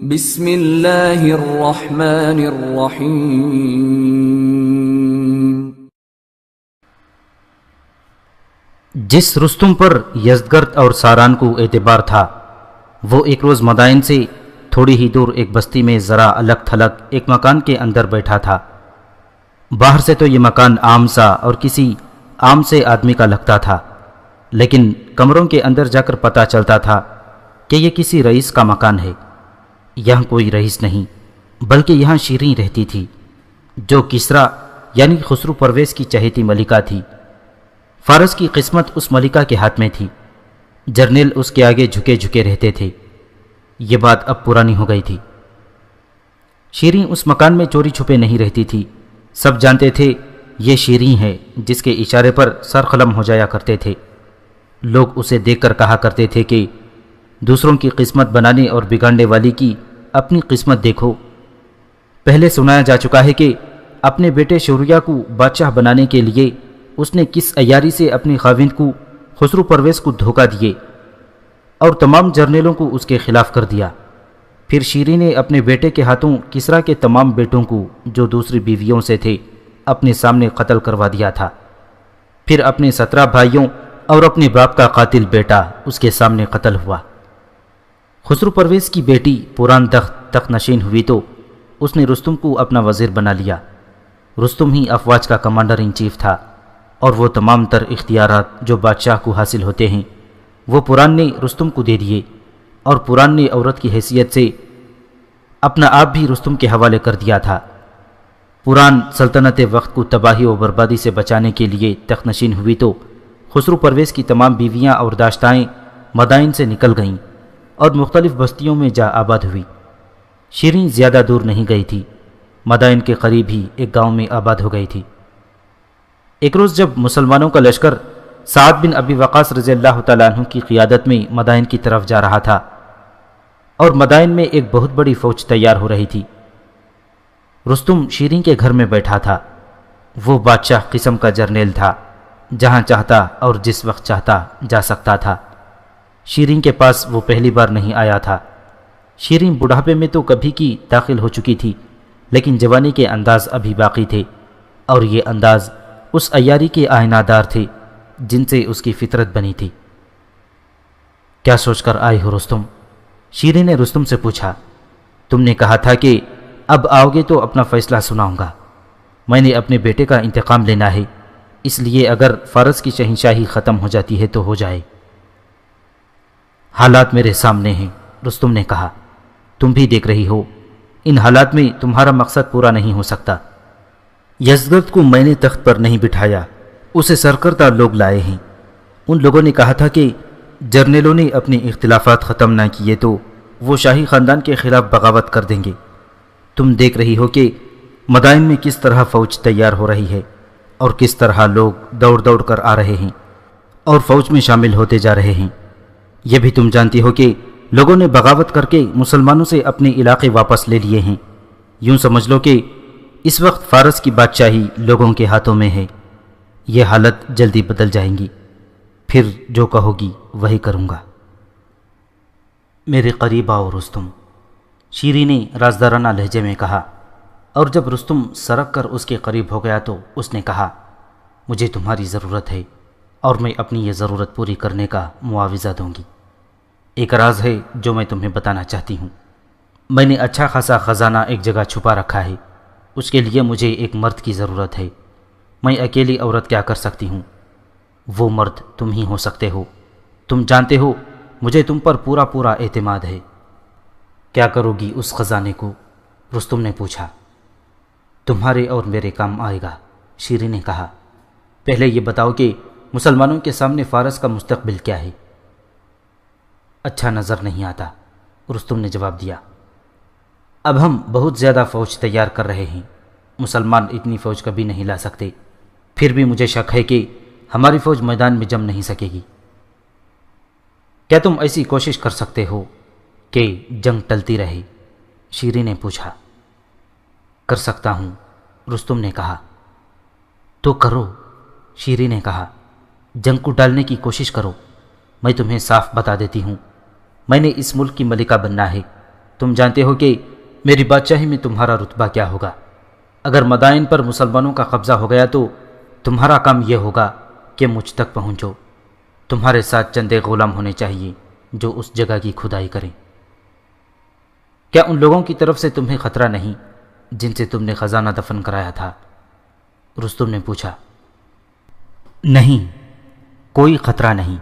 بسم اللہ الرحمن الرحیم۔ جس رستم پر یزدگرد اور ساران کو اعتبار تھا وہ ایک روز مدائن سے تھوڑی ہی دور ایک بستی میں ذرا الگ تھلگ ایک مکان کے اندر بیٹھا تھا۔ باہر سے تو یہ مکان عام سا اور کسی عام سے آدمی کا لگتا تھا، لیکن کمروں کے اندر جا کر پتہ چلتا تھا کہ یہ کسی رئیس کا مکان ہے۔ یہاں کوئی رئیس نہیں بلکہ یہاں شیریں رہتی تھی، جو کسریٰ یعنی خسرو پرویز کی چہیتی ملکہ تھی۔ فارس کی قسمت اس ملکہ کے ہاتھ میں تھی، جرنیل اس کے آگے جھکے جھکے رہتے تھے۔ یہ بات اب پرانی ہو گئی تھی۔ شیریں اس مکان میں چوری چھپے نہیں رہتی تھی، سب جانتے تھے یہ شیریں ہے جس کے اشارے پر سر قلم ہو جایا کرتے تھے۔ لوگ اسے دیکھ کر کہا کرتے تھے کہ دوسروں کی قسمت بنانے اور بگاڑنے والی کی اپنی قسمت دیکھو۔ پہلے سنایا جا چکا ہے کہ اپنے بیٹے شوریا کو بادشاہ بنانے کے لیے اس نے کس عیاری سے اپنی خاوند کو خسرو پرویز کو دھوکہ دیے اور تمام جرنیلوں کو اس کے خلاف کر دیا۔ پھر شیریں نے اپنے بیٹے کے ہاتھوں کسریٰ کے تمام بیٹوں کو جو دوسری بیویوں سے تھے اپنے سامنے قتل کروا دیا تھا۔ پھر اپنے 17 بھائیوں اور اپنے باپ کا قاتل بیٹا اس کے سامنے قتل ہوا۔ خسرو پرویز کی بیٹی پوران تخت نشین ہوئی تو اس نے رستم کو اپنا وزیر بنا لیا۔ رستم ہی افواج کا کمانڈر ان چیف تھا اور وہ تمام تر اختیارات جو بادشاہ کو حاصل ہوتے ہیں وہ پوران نے رستم کو دے دیے، اور پوران نے عورت کی حیثیت سے اپنا آپ بھی رستم کے حوالے کر دیا تھا۔ پوران سلطنت وقت کو تباہی و بربادی سے بچانے کے لیے تخت نشین ہوئی تو خسرو پرویز کی تمام بیویاں اور داشتائیں مدائن سے نکل گئیں اور مختلف بستیوں میں جا آباد ہوئی۔ شیریں زیادہ دور نہیں گئی تھی، مدائن کے قریب ہی ایک گاؤں میں آباد ہو گئی تھی۔ ایک روز جب مسلمانوں کا لشکر سعد بن ابی وقاص رضی اللہ تعالیٰ عنہ کی قیادت میں مدائن کی طرف جا رہا تھا اور مدائن میں ایک بہت بڑی فوج تیار ہو رہی تھی، رستم شیریں کے گھر میں بیٹھا تھا۔ وہ بادشاہ قسم کا جرنیل تھا، جہاں چاہتا اور جس وقت چاہتا جا سکتا تھا۔ شیریں کے پاس وہ پہلی بار نہیں آیا تھا۔ شیریں بڑھاپے میں تو کبھی کی داخل ہو چکی تھی، لیکن جوانی کے انداز ابھی باقی تھے، اور یہ انداز اس عیاری کے آئینہ دار تھے جن سے اس کی فطرت بنی تھی۔ کیا سوچ کر آئے ہو رستم؟ شیریں نے رستم سے پوچھا۔ تم نے کہا تھا کہ اب آؤ گے تو اپنا فیصلہ سناؤں گا۔ میں نے اپنے بیٹے کا انتقام لینا ہے، اس لیے اگر فارس کی شہنشاہی ختم ہو جاتی ہے تو ہو جائے۔ حالات میرے سامنے ہیں، رستم نے کہا، تم بھی دیکھ رہی ہو، ان حالات میں تمہارا مقصد پورا نہیں ہو سکتا۔ یزدگرد کو میں نے تخت پر نہیں بٹھایا، اسے سرکردہ لوگ لائے ہیں۔ ان لوگوں نے کہا تھا کہ جرنیلوں نے اپنے اختلافات ختم نہ کیے تو وہ شاہی خاندان کے خلاف بغاوت کر دیں گے۔ تم دیکھ رہی ہو کہ مدائن میں کس طرح فوج تیار ہو رہی ہے اور کس طرح لوگ دوڑ دوڑ کر آ رہے ہیں اور فوج میں شامل ہوتے جا رہے ہیں۔ یہ بھی تم جانتی ہو کہ لوگوں نے بغاوت کر کے مسلمانوں سے اپنے علاقے واپس لے لیے ہیں۔ یوں سمجھ لو کہ اس وقت فارس کی بادشاہی لوگوں کے ہاتھوں میں ہے۔ یہ حالت جلدی بدل جائیں گی، پھر جو کہو گی وہی کروں گا۔ میرے قریب آؤ رستم، شیریں نے رازدارانہ لہجے میں کہا، اور جب رستم سرک کر اس کے قریب ہو گیا تو اس نے کہا، مجھے تمہاری ضرورت ہے اور میں اپنی یہ ضرورت پوری کرنے کا معاوضہ دوں گی۔ ایک راز ہے جو میں تمہیں بتانا چاہتی ہوں۔ میں نے اچھا خاصا خزانہ ایک جگہ چھپا رکھا ہے، اس کے لیے مجھے ایک مرد کی ضرورت ہے۔ میں اکیلی عورت کیا کر سکتی ہوں؟ وہ مرد تم ہی ہو سکتے ہو۔ تم جانتے ہو مجھے تم پر پورا پورا اعتماد ہے۔ کیا کرو گی اس خزانے کو؟ رستم نے پوچھا۔ تمہارے اور میرے کام آئے گا، شیریں نے کہا۔ پہلے یہ بتاؤ کہ مسلمانوں کے سامنے فارس کا مستقبل کیا ہے؟ اچھا نظر نہیں آتا، رستم نے جواب دیا۔ اب ہم بہت زیادہ فوج تیار کر رہے ہیں، مسلمان اتنی فوج کبھی نہیں لا سکتے، پھر بھی مجھے شک ہے کہ ہماری فوج میدان میں جم نہیں سکے گی۔ کیا تم ایسی کوشش کر سکتے ہو کہ جنگ ٹلتی رہے؟ شیریں نے پوچھا۔ کر سکتا ہوں، رستم نے کہا۔ تو کرو، شیریں نے کہا، جنگ کو ڈالنے کی کوشش کرو۔ میں تمہیں صاف بتا دیتی ہوں، میں نے اس ملک کی ملکہ بننا ہے، تم جانتے ہو کہ میری بادشاہی میں تمہارا رتبہ کیا ہوگا۔ اگر مدائن پر مسلمانوں کا قبضہ ہو گیا تو تمہارا کام یہ ہوگا کہ مجھ تک پہنچو۔ تمہارے ساتھ چند غلام ہونے چاہیے جو اس جگہ کی کھدائی کریں۔ کیا ان لوگوں کی طرف سے تمہیں خطرہ نہیں جن سے تم نے خزانہ دفن کرایا تھا؟ رستم نے پوچھا۔ نہیں، کوئی خطرہ نہیں۔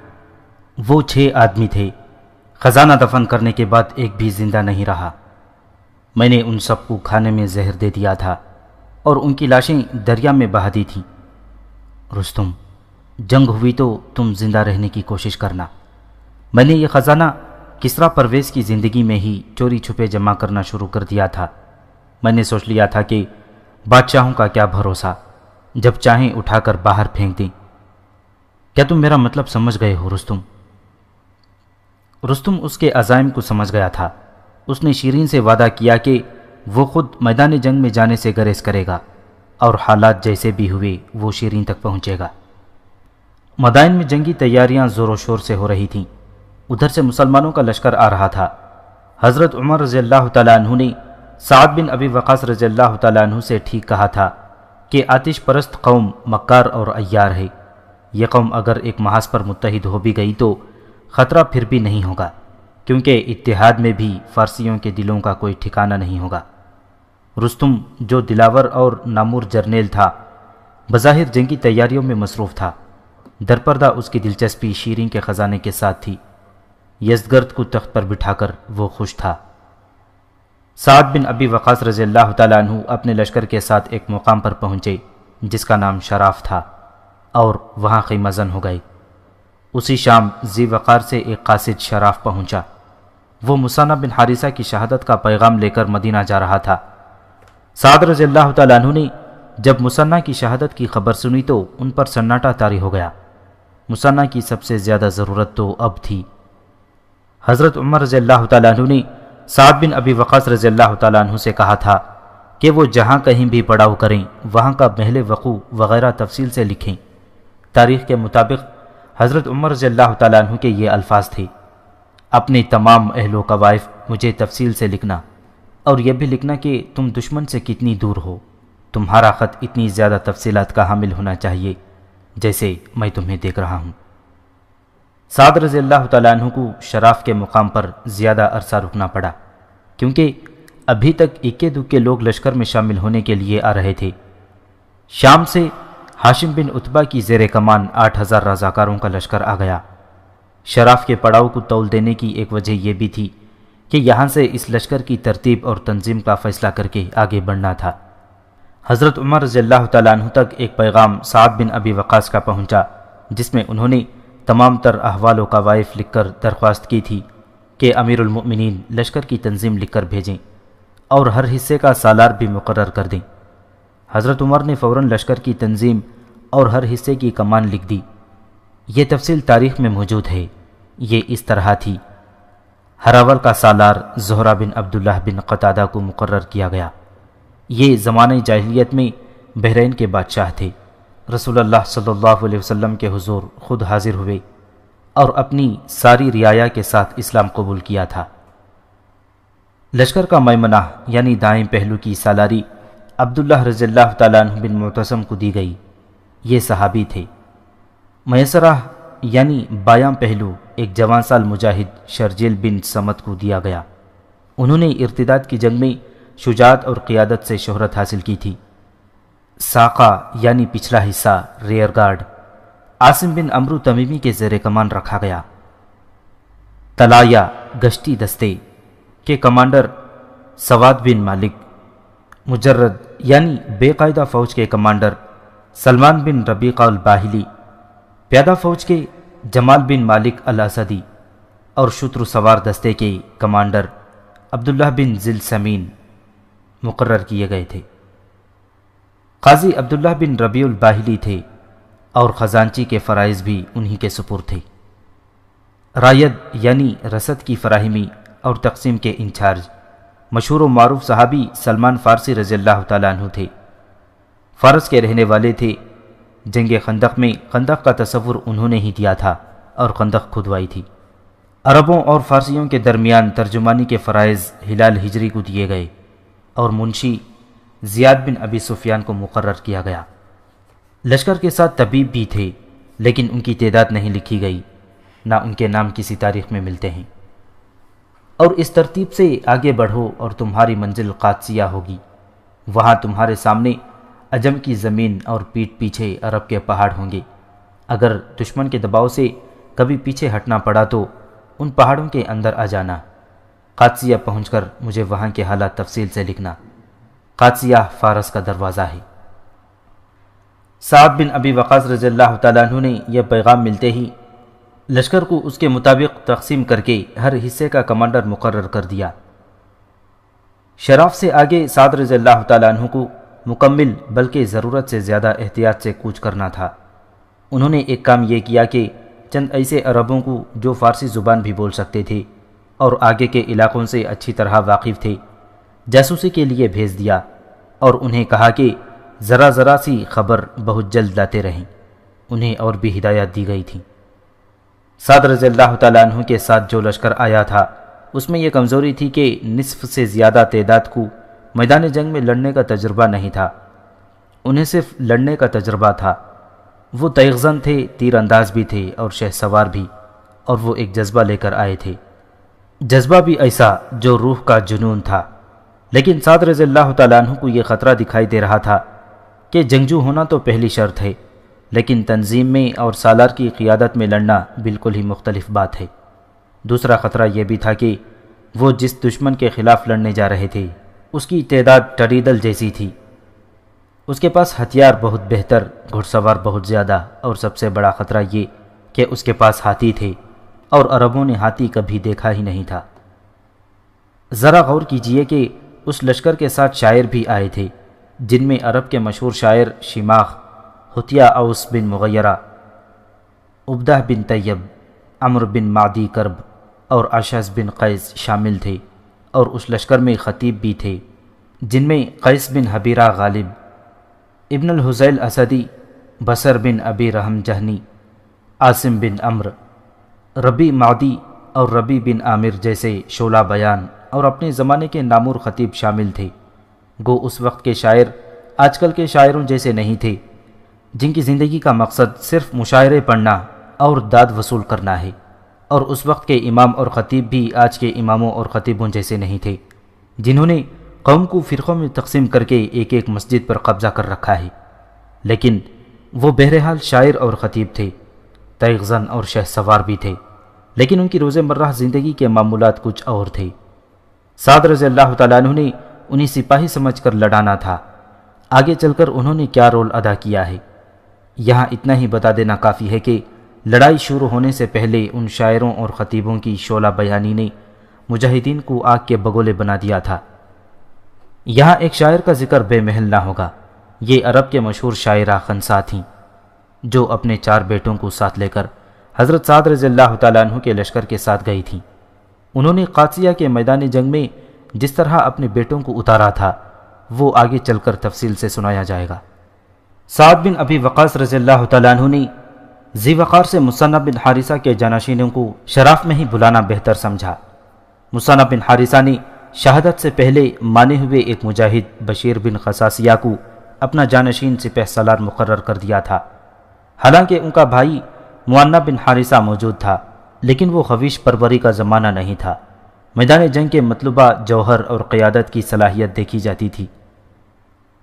وہ 6 آدمی تھے، خزانہ دفن کرنے کے بعد ایک بھی زندہ نہیں رہا۔ میں نے ان سب کو کھانے میں زہر دے دیا تھا اور ان کی لاشیں دریا میں بہا دی تھیں۔ رستم، جنگ ہوئی تو تم زندہ رہنے کی کوشش کرنا۔ میں نے یہ خزانہ کسریٰ پرویز کی زندگی میں ہی چوری چھپے جمع کرنا شروع کر دیا تھا۔ میں نے سوچ لیا تھا کہ بادشاہوں کا کیا بھروسہ، جب چاہیں اٹھا کر باہر پھینک دیں۔ کیا تم میرا مطلب سمجھ گئے ہو رستم؟ رستم اس کے عزائم کو سمجھ گیا تھا۔ اس نے شیرین سے وعدہ کیا کہ وہ خود میدان جنگ میں جانے سے گریز کرے گا اور حالات جیسے بھی ہوئے وہ شیرین تک پہنچے گا۔ مدائن میں جنگی تیاریاں زور و شور سے ہو رہی تھیں۔ ادھر سے مسلمانوں کا لشکر آ رہا تھا۔ حضرت عمر رضی اللہ تعالیٰ عنہ نے سعد بن ابی وقاص رضی اللہ تعالیٰ عنہ سے ٹھیک کہا تھا کہ آتش پرست قوم مکار اور عیار ہے۔ یہ قوم اگر ایک محاذ پر متحد ہو بھی گئی تو خطرہ پھر بھی نہیں ہوگا، کیونکہ اتحاد میں بھی فارسیوں کے دلوں کا کوئی ٹھکانہ نہیں ہوگا۔ رستم، جو دلاور اور نامور جرنیل تھا، بظاہر جنگی تیاریوں میں مصروف تھا۔ درپردہ اس کی دلچسپی شیرین کے خزانے کے ساتھ تھی۔ یزدگرد کو تخت پر بٹھا کر وہ خوش تھا۔ سعد بن ابی وقاص رضی اللہ تعالیٰ عنہ اپنے لشکر کے ساتھ ایک مقام پر پہنچے جس کا نام شراف تھا، اور وہاں خیمہ زن ہو گئے۔ اسی شام ذی وقار سے ایک قاصد شراف پہنچا۔ وہ مسنہ بن حارثہ کی شہادت کا پیغام لے کر مدینہ جا رہا تھا۔ سعد رضی اللہ تعالیٰ عنہ نے جب مسنہ کی شہادت کی خبر سنی تو ان پر سناٹا طاری ہو گیا۔ مسنہ کی سب سے زیادہ ضرورت تو اب تھی۔ حضرت عمر رضی اللہ تعالیٰ عنہ نے سعد بن ابی وقاص رضی اللہ تعالیٰ عنہ سے کہا تھا کہ وہ جہاں کہیں بھی پڑاؤ کریں وہاں کا محل وقوع وغیرہ تفصیل سے لکھیں۔ تاریخ کے مطابق حضرت عمر رضی اللہ تعالیٰ عنہ کے یہ الفاظ تھے: اپنے تمام اہل و قوائف مجھے تفصیل سے لکھنا، اور یہ بھی لکھنا کہ تم دشمن سے کتنی دور ہو۔ تمہارا خط اتنی زیادہ تفصیلات کا حامل ہونا چاہیے جیسے میں تمہیں دیکھ رہا ہوں۔ سعد رضی اللہ تعالیٰ عنہ کو شراف کے مقام پر زیادہ عرصہ رکنا پڑا، کیونکہ ابھی تک اکے دکے لوگ لشکر میں شامل ہونے کے لیے آ رہے تھے۔ شام سے ہاشم بن عتبہ کی زیر کمان 8000 رضاکاروں کا لشکر آ گیا۔ شراف کے پڑاؤ کو تول دینے کی ایک وجہ یہ بھی تھی کہ یہاں سے اس لشکر کی ترتیب اور تنظیم کا فیصلہ کر کے آگے بڑھنا تھا۔ حضرت عمر رضی اللہ تعالیٰ عنہ تک ایک پیغام سعد بن ابی وقاص کا پہنچا جس میں انہوں نے تمام تر احوال و قوائف لکھ کر درخواست کی تھی کہ امیر المؤمنین لشکر کی تنظیم لکھ کر بھیجیں اور ہر حصے کا سالار بھی مقرر کر دیں۔ حضرت عمر نے فوراً لشکر کی تنظیم اور ہر حصے کی کمان لکھ دی۔ یہ تفصیل تاریخ میں موجود ہے۔ یہ اس طرح تھی: ہراول کا سالار زہرہ بن عبداللہ بن قتادہ کو مقرر کیا گیا۔ یہ زمانہ جاہلیت میں بحرین کے بادشاہ تھے۔ رسول اللہ صلی اللہ علیہ وسلم کے حضور خود حاضر ہوئے اور اپنی ساری رعایا کے ساتھ اسلام قبول کیا تھا۔ لشکر کا میمنہ یعنی دائیں پہلو کی سالاری عبداللہ رضی اللہ تعالیٰ عنہ بن معتصم کو دی گئی۔ یہ صحابی تھے۔ میسرہ یعنی بایاں پہلو ایک جوان سال مجاہد شرجیل بن سمت کو دیا گیا۔ انہوں نے ارتداد کی جنگ میں شجاعت اور قیادت سے شہرت حاصل کی تھی۔ ساقہ یعنی پچھلا حصہ ریئر گارڈ عاصم بن عمرو تمیمی کے زیر کمان رکھا گیا۔ طلایہ گشتی دستے کے کمانڈر سواد بن مالک، مجرد یعنی بے قاعدہ فوج کے کمانڈر سلمان بن ربیقہ الباہلی، پیادہ فوج کے جمال بن مالک الاسدی اور شتر سوار دستے کے کمانڈر عبداللہ بن ذل سمین مقرر کیے گئے تھے۔ قاضی عبداللہ بن ربیع الباہلی تھے اور خزانچی کے فرائض بھی انہی کے سپرد تھے۔ رائد یعنی رسد کی فراہمی اور تقسیم کے انچارج مشہور و معروف صحابی سلمان فارسی رضی اللہ تعالیٰ عنہ تھے۔ فارس کے رہنے والے تھے۔ جنگ خندق میں خندق کا تصور انہوں نے ہی دیا تھا اور خندق کھدوائی تھی۔ عربوں اور فارسیوں کے درمیان ترجمانی کے فرائض ہلال ہجری کو دیے گئے اور منشی زیاد بن ابی سفیان کو مقرر کیا گیا۔ لشکر کے ساتھ طبیب بھی تھے، لیکن ان کی تعداد نہیں لکھی گئی، نہ ان کے نام کسی تاریخ میں ملتے ہیں۔ اور اس ترتیب سے آگے بڑھو اور تمہاری منزل قادسیہ ہوگی، وہاں تمہارے سامنے عجم کی زمین اور پیٹھ پیچھے عرب کے پہاڑ ہوں گے۔ اگر دشمن کے دباؤ سے کبھی پیچھے ہٹنا پڑا تو ان پہاڑوں کے اندر آ جانا۔ قادسیہ پہنچ کر مجھے وہاں کے حالات تفصیل سے لکھنا۔ قادسیہ فارس کا دروازہ ہے۔ سعد بن ابی وقاص رضی اللہ تعالیٰ عنہ نے یہ پیغام ملتے ہی لشکر کو اس کے مطابق تقسیم کر کے ہر حصے کا کمانڈر مقرر کر دیا۔ شراف سے آگے سعد رضی اللہ تعالیٰ عنہ کو مکمل بلکہ ضرورت سے زیادہ احتیاط سے کوچ کرنا تھا۔ انہوں نے ایک کام یہ کیا کہ چند ایسے عربوں کو جو فارسی زبان بھی بول سکتے تھے اور آگے کے علاقوں سے اچھی طرح واقف تھے، جاسوسی کے لیے بھیج دیا اور انہیں کہا کہ ذرا سی خبر بہت جلد لاتے رہیں۔ انہیں اور بھی ہدایات دی گئی تھیں۔ سعد رضی اللہ تعالیٰ عنہ کے ساتھ جو لشکر آیا تھا اس میں یہ کمزوری تھی کہ نصف سے زیادہ تعداد کو میدان جنگ میں لڑنے کا تجربہ نہیں تھا۔ انہیں صرف لڑنے کا تجربہ تھا۔ وہ تیغزن تھے، تیر انداز بھی تھے اور شہ سوار بھی، اور وہ ایک جذبہ لے کر آئے تھے، جذبہ بھی ایسا جو روح کا جنون تھا۔ لیکن سعد رضی اللہ تعالیٰ عنہ کو یہ خطرہ دکھائی دے رہا تھا کہ جنگجو ہونا تو پہلی شرط ہے، لیکن تنظیم میں اور سالار کی قیادت میں لڑنا بالکل ہی مختلف بات ہے۔ دوسرا خطرہ یہ بھی تھا کہ وہ جس دشمن کے خلاف لڑنے جا رہے تھے اس کی تعداد ٹریدل جیسی تھی۔ اس کے پاس ہتھیار بہت بہتر، گھڑ سوار بہت زیادہ، اور سب سے بڑا خطرہ یہ کہ اس کے پاس ہاتھی تھے، اور عربوں نے ہاتھی کبھی دیکھا ہی نہیں تھا۔ ذرا غور کیجئے کہ اس لشکر کے ساتھ شاعر بھی آئے تھے، جن میں عرب کے مشہور شاعر شماخ، حتیہ اوس بن مغیرہ، عبدہ بن طیب، عمرو بن معدی کرب اور اشعث بن قیس شامل تھے، اور اس لشکر میں خطیب بھی تھے، جن میں قیس بن حبیرہ غالب، ابن الحزیل اسدی، بصر بن ابی رحم جہنی، عاصم بن عمر، ربی معدی اور ربی بن عامر جیسے شعلہ بیان اور اپنے زمانے کے نامور خطیب شامل تھے۔ گو اس وقت کے شاعر آج کل کے شاعروں جیسے نہیں تھے، جن کی زندگی کا مقصد صرف مشاعرے پڑھنا اور داد وصول کرنا ہے، اور اس وقت کے امام اور خطیب بھی آج کے اماموں اور خطیبوں جیسے نہیں تھے، جنہوں نے قوم کو فرقوں میں تقسیم کر کے ایک ایک مسجد پر قبضہ کر رکھا ہے۔ لیکن وہ بہرحال شاعر اور خطیب تھے، تیغزن اور شہ سوار بھی تھے، لیکن ان کی روزمرہ زندگی کے معمولات کچھ اور تھے۔ سعد رضی اللہ تعالیٰ عنہ نے انہیں سپاہی سمجھ کر لڑانا تھا۔ آگے چل کر انہوں نے کیا رول ادا کیا ہے، یہاں اتنا ہی بتا دینا کافی ہے کہ لڑائی شروع ہونے سے پہلے ان شاعروں اور خطیبوں کی شعلہ بیانی نے مجاہدین کو آگ کے بگولے بنا دیا تھا۔ یہاں ایک شاعر کا ذکر بے محل نہ ہوگا۔ یہ عرب کے مشہور شاعرہ خنسا تھیں، جو اپنے 4 بیٹوں کو ساتھ لے کر حضرت سعد رضی اللہ تعالیٰ عنہ کے لشکر کے ساتھ گئی تھیں۔ انہوں نے قادسیہ کے میدان جنگ میں جس طرح اپنے بیٹوں کو اتارا تھا وہ آگے چل کر تفصیل سے سنایا جائے گا۔ سعد بن ابی وقاص رضی اللہ تعالیٰ عنہ نے ذی وقار سے مثنی بن حارثہ کے جانشینوں کو شراف میں ہی بلانا بہتر سمجھا۔ مثنی بن حارثہ نے شہادت سے پہلے مانے ہوئے ایک مجاہد بشیر بن خصاصیہ کو اپنا جانشین سپہ سالار مقرر کر دیا تھا۔ حالانکہ ان کا بھائی معنا بن حارثہ موجود تھا، لیکن وہ خویش پروری کا زمانہ نہیں تھا۔ میدان جنگ کے مطلوبہ جوہر اور قیادت کی صلاحیت دیکھی جاتی تھی۔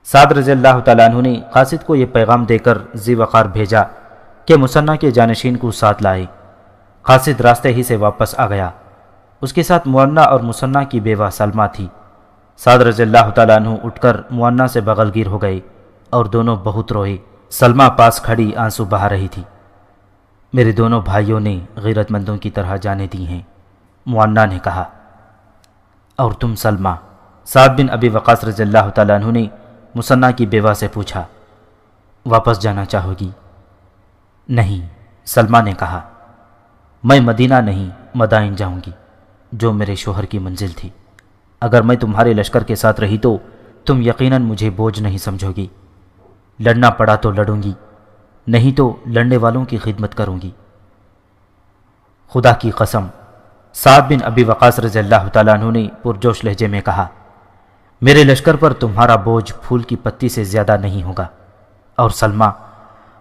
سعد رضی اللہ تعالیٰ عنہ نے قاصد کو یہ پیغام دے کر ذی وقار بھیجا کہ مثنی کے جانشین کو ساتھ لائے۔ قاصد راستے ہی سے واپس آ گیا۔ اس کے ساتھ معنا اور مثنی کی بیوہ سلمہ تھی۔ سعد رضی اللہ تعالیٰ عنہ اٹھ کر معنا سے بغل گیر ہو گئے اور دونوں بہت روئے۔ سلمہ پاس کھڑی آنسو بہا رہی تھی۔ میرے دونوں بھائیوں نے غیرت مندوں کی طرح جانیں دی ہیں، معنا نے کہا۔ اور تم سلمہ؟ سعد بن ابی وقاص رضی اللہ تعالیٰ عنہ نے مثنی کی بیوہ سے پوچھا۔ واپس جانا چاہو گی؟ نہیں، سلمہ نے کہا، میں مدینہ نہیں مدائن جاؤں گی، جو میرے شوہر کی منزل تھی۔ اگر میں تمہارے لشکر کے ساتھ رہی تو تم یقیناً مجھے بوجھ نہیں سمجھو گی۔ لڑنا پڑا تو لڑوں گی، نہیں تو لڑنے والوں کی خدمت کروں گی۔ خدا کی قسم سعد بن ابی وقاص رضی اللہ تعالیٰ عنہ نے پرجوش لہجے میں کہا، میرے لشکر پر تمہارا بوجھ پھول کی پتی سے زیادہ نہیں ہوگا، اور سلمہ،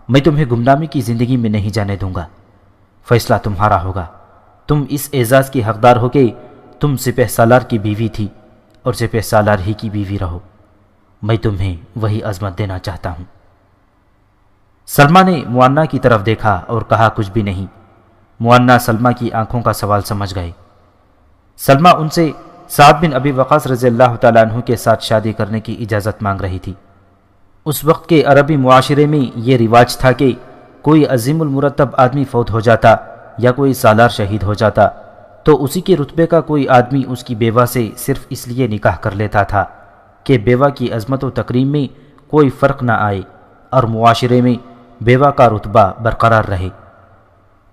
میں تمہیں گمنامی کی زندگی میں نہیں جانے دوں گا۔ فیصلہ تمہارا ہوگا۔ تم اس اعزاز کی حقدار ہو کہ تم سپہ سالار کی بیوی تھی اور سپہ سالار ہی کی بیوی رہو۔ میں تمہیں وہی عظمت دینا چاہتا ہوں۔ سلمہ نے موانہ کی طرف دیکھا اور کہا کچھ بھی نہیں۔ موانہ سلمہ کی آنکھوں کا سوال سمجھ گئے۔ سلمہ ان سے سعد بن ابی وقاص رضی اللہ تعالیٰ عنہ کے ساتھ شادی کرنے کی اجازت مانگ رہی تھی۔ اس وقت کے عربی معاشرے میں یہ رواج تھا کہ کوئی عظیم المرتب آدمی فوت ہو جاتا یا کوئی سالار شہید ہو جاتا تو اسی کے رتبے کا کوئی آدمی اس کی بیوہ سے صرف اس لیے نکاح کر لیتا تھا کہ بیوہ کی عظمت و تکریم میں کوئی فرق نہ آئے اور معاشرے میں بیوہ کا رتبہ برقرار رہے۔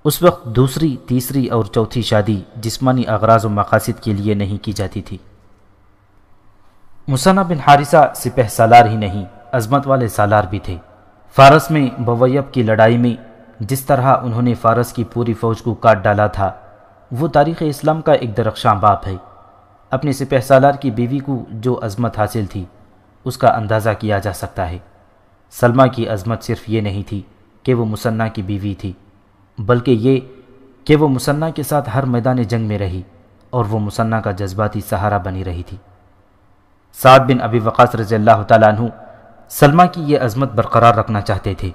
اس وقت دوسری، تیسری اور چوتھی شادی جسمانی اغراض و مقاصد کے لیے نہیں کی جاتی تھی۔ مسنہ بن حارثہ سپہ سالار ہی نہیں، عظمت والے سالار بھی تھے۔ فارس میں بویب کی لڑائی میں جس طرح انہوں نے فارس کی پوری فوج کو کاٹ ڈالا تھا، وہ تاریخ اسلام کا ایک درخشاں باب ہے۔ اپنے سپہ سالار کی بیوی کو جو عظمت حاصل تھی، اس کا اندازہ کیا جا سکتا ہے۔ سلمہ کی عظمت صرف یہ نہیں تھی کہ وہ مسنہ کی بیوی تھی، بلکہ یہ کہ وہ مسنہ کے ساتھ ہر میدان جنگ میں رہی اور وہ مسنہ کا جذباتی سہارا بنی رہی تھی۔ سعد بن ابی وقاص رضی اللہ تعالیٰ عنہ سلمہ کی یہ عظمت برقرار رکھنا چاہتے تھے۔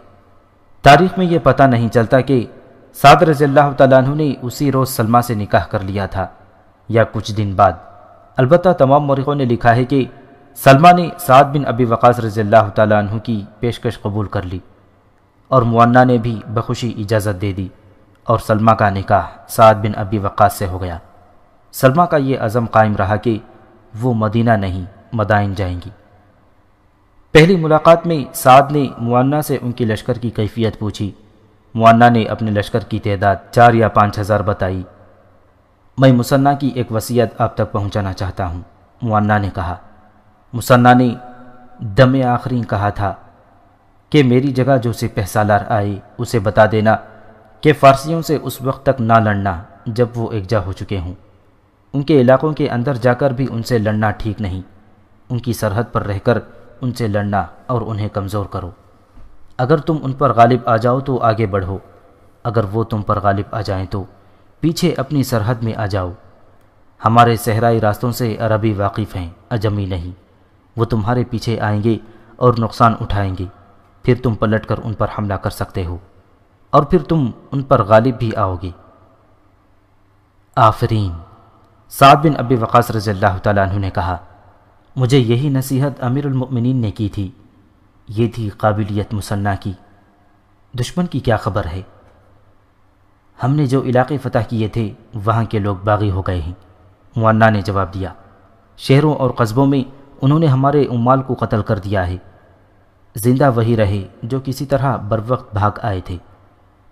تاریخ میں یہ پتہ نہیں چلتا کہ سعد رضی اللہ تعالیٰ عنہ نے اسی روز سلمہ سے نکاح کر لیا تھا یا کچھ دن بعد۔ البتہ تمام مورخوں نے لکھا ہے کہ سلمہ نے سعد بن ابی وقاص رضی اللہ تعالیٰ عنہ کی پیشکش قبول کر لی اور موانہ نے بھی بخوشی اجازت دے دی اور سلمہ کا نکاح سعد بن ابی وقاص سے ہو گیا۔ سلمہ کا یہ عزم قائم رہا کہ وہ مدینہ نہیں، مدائن جائیں گی۔ پہلی ملاقات میں سعد نے موانہ سے ان کی لشکر کی کیفیت پوچھی۔ موانہ نے اپنے لشکر کی تعداد 4 یا 5 ہزار بتائی۔ میں مسنہ کی ایک وصیت آپ تک پہنچانا چاہتا ہوں، موانہ نے کہا۔ مسنہ نے دم آخری کہا تھا کہ میری جگہ جو سپہ سالار آئے اسے بتا دینا کہ فارسیوں سے اس وقت تک نہ لڑنا جب وہ ایکجا ہو چکے ہوں۔ ان کے علاقوں کے اندر جا کر بھی ان سے لڑنا ٹھیک نہیں۔ ان کی سرحد پر رہ کر ان سے لڑنا اور انہیں کمزور کرو۔ اگر تم ان پر غالب آ جاؤ تو آگے بڑھو، اگر وہ تم پر غالب آ جائیں تو پیچھے اپنی سرحد میں آ جاؤ۔ ہمارے صحرائی راستوں سے عربی واقف ہیں، اجمی نہیں۔ وہ تمہارے پیچھے آئیں گے اور نقصان اٹھائیں گے، پھر تم پلٹ کر ان پر حملہ کر سکتے ہو اور پھر تم ان پر غالب بھی آؤ گے۔ آفرین، سعد بن ابی وقاص رضی اللہ تعالیٰ عنہ نے کہا، مجھے یہی نصیحت امیر المؤمنین نے کی تھی۔ یہ تھی قابلیت مسنہ کی۔ دشمن کی کیا خبر ہے؟ ہم نے جو علاقے فتح کیے تھے وہاں کے لوگ باغی ہو گئے ہیں، موانہ نے جواب دیا۔ شہروں اور قصبوں میں انہوں نے ہمارے عمال کو قتل کر دیا ہے۔ زندہ وہی رہے جو کسی طرح بروقت بھاگ آئے تھے۔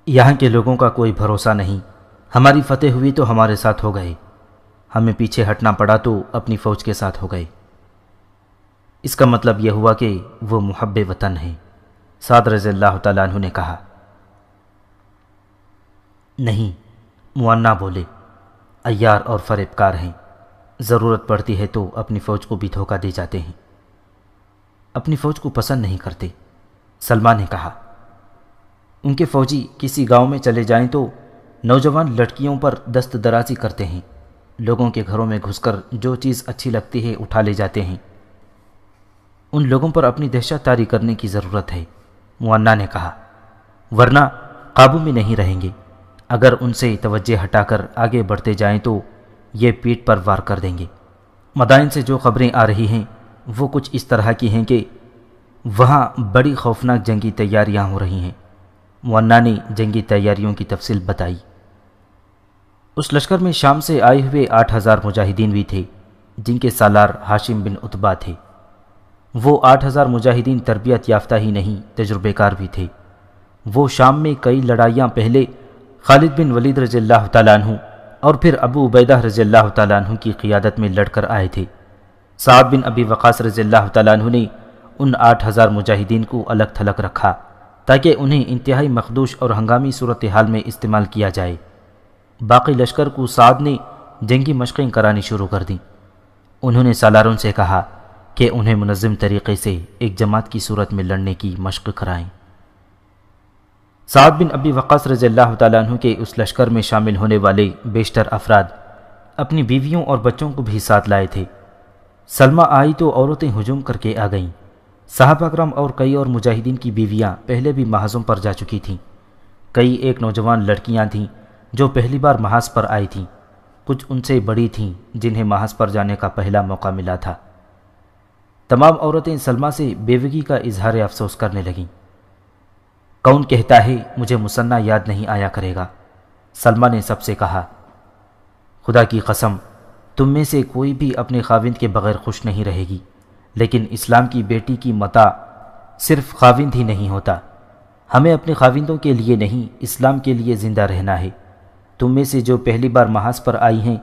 یہاں کے لوگوں کا کوئی بھروسہ نہیں۔ ہماری فتح ہوئی تو ہمارے ساتھ ہو گئے، ہمیں پیچھے ہٹنا پڑا تو اپنی فوج کے ساتھ ہو گئے۔ اس کا مطلب یہ ہوا کہ وہ محب وطن ہیں، سعد رضی اللہ تعالیٰ عنہ نے کہا۔ نہیں، موانہ بولے، عیار اور فریب کار ہیں، ضرورت پڑتی ہے تو اپنی فوج کو بھی دھوکہ دے جاتے ہیں، اپنی فوج کو پسند نہیں کرتے۔ سلمہ نے کہا، ان کے فوجی کسی گاؤں میں چلے جائیں تو نوجوان لڑکیوں پر دست درازی کرتے ہیں، لوگوں کے گھروں میں گھس کر جو چیز اچھی لگتی ہے اٹھا لے جاتے ہیں۔ ان لوگوں پر اپنی دہشت طاری کرنے کی ضرورت ہے، موانہ نے کہا، ورنہ قابو میں نہیں رہیں گے۔ اگر ان سے توجہ ہٹا کر آگے بڑھتے جائیں تو یہ پیٹھ پر وار کر دیں گے۔ مدائن سے جو خبریں آ رہی ہیں وہ کچھ اس طرح کی ہیں کہ وہاں بڑی خوفناک جنگی تیاریاں ہو رہی ہیں۔ موانہ نے جنگی تیاریوں کی تفصیل بتائی۔ اس لشکر میں شام سے آئے ہوئے 8,000 مجاہدین بھی تھے جن کے سالار ہاشم بن عتبہ تھے۔ وہ 8,000 مجاہدین تربیت یافتہ ہی نہیں، تجربے کار بھی تھے۔ وہ شام میں کئی لڑائیاں پہلے خالد بن ولید رضی اللہ تعالیٰ عنہ اور پھر ابو عبیدہ رضی اللہ تعالیٰ عنہ کی قیادت میں لڑ کر آئے تھے۔ سعد بن ابی وقاص رضی اللہ تعالیٰ عنہ نے ان 8,000 مجاہدین کو الگ تھلگ رکھا تاکہ انہیں انتہائی مخدوش اور ہنگامی صورتحال میں استعمال کیا جائے۔ باقی لشکر کو سعد نے جنگی مشقیں کرانی شروع کر دیں۔ انہوں نے سالاروں سے کہا کہ انہیں منظم طریقے سے ایک جماعت کی صورت میں لڑنے کی مشق کرائیں۔ سعد بن ابی وقاص رضی اللہ تعالیٰ عنہ کے اس لشکر میں شامل ہونے والے بیشتر افراد اپنی بیویوں اور بچوں کو بھی ساتھ لائے تھے۔ سلمہ آئی تو عورتیں ہجوم کر کے آ گئیں۔ صحابہ کرام اور کئی اور مجاہدین کی بیویاں پہلے بھی محاذوں پر جا چکی تھیں۔ کئی ایک نوجوان لڑکیاں تھیں جو پہلی بار محاذ پر آئی تھیں، کچھ ان سے بڑی تھیں جنہیں محاذ پر جانے کا پہلا موقع ملا تھا۔ تمام عورتیں سلمہ سے بیوگی کا اظہار افسوس کرنے لگیں۔ کون کہتا ہے مجھے مثنیٰ یاد نہیں آیا کرے گا؟ سلمہ نے سب سے کہا، خدا کی قسم تم میں سے کوئی بھی اپنے خاوند کے بغیر خوش نہیں رہے گی، لیکن اسلام کی بیٹی کی متاع صرف خاوند ہی نہیں ہوتا، ہمیں اپنے خاوندوں کے لیے نہیں اسلام کے لیے زندہ رہنا ہے۔ تم میں سے جو پہلی بار محاذ پر آئی ہیں،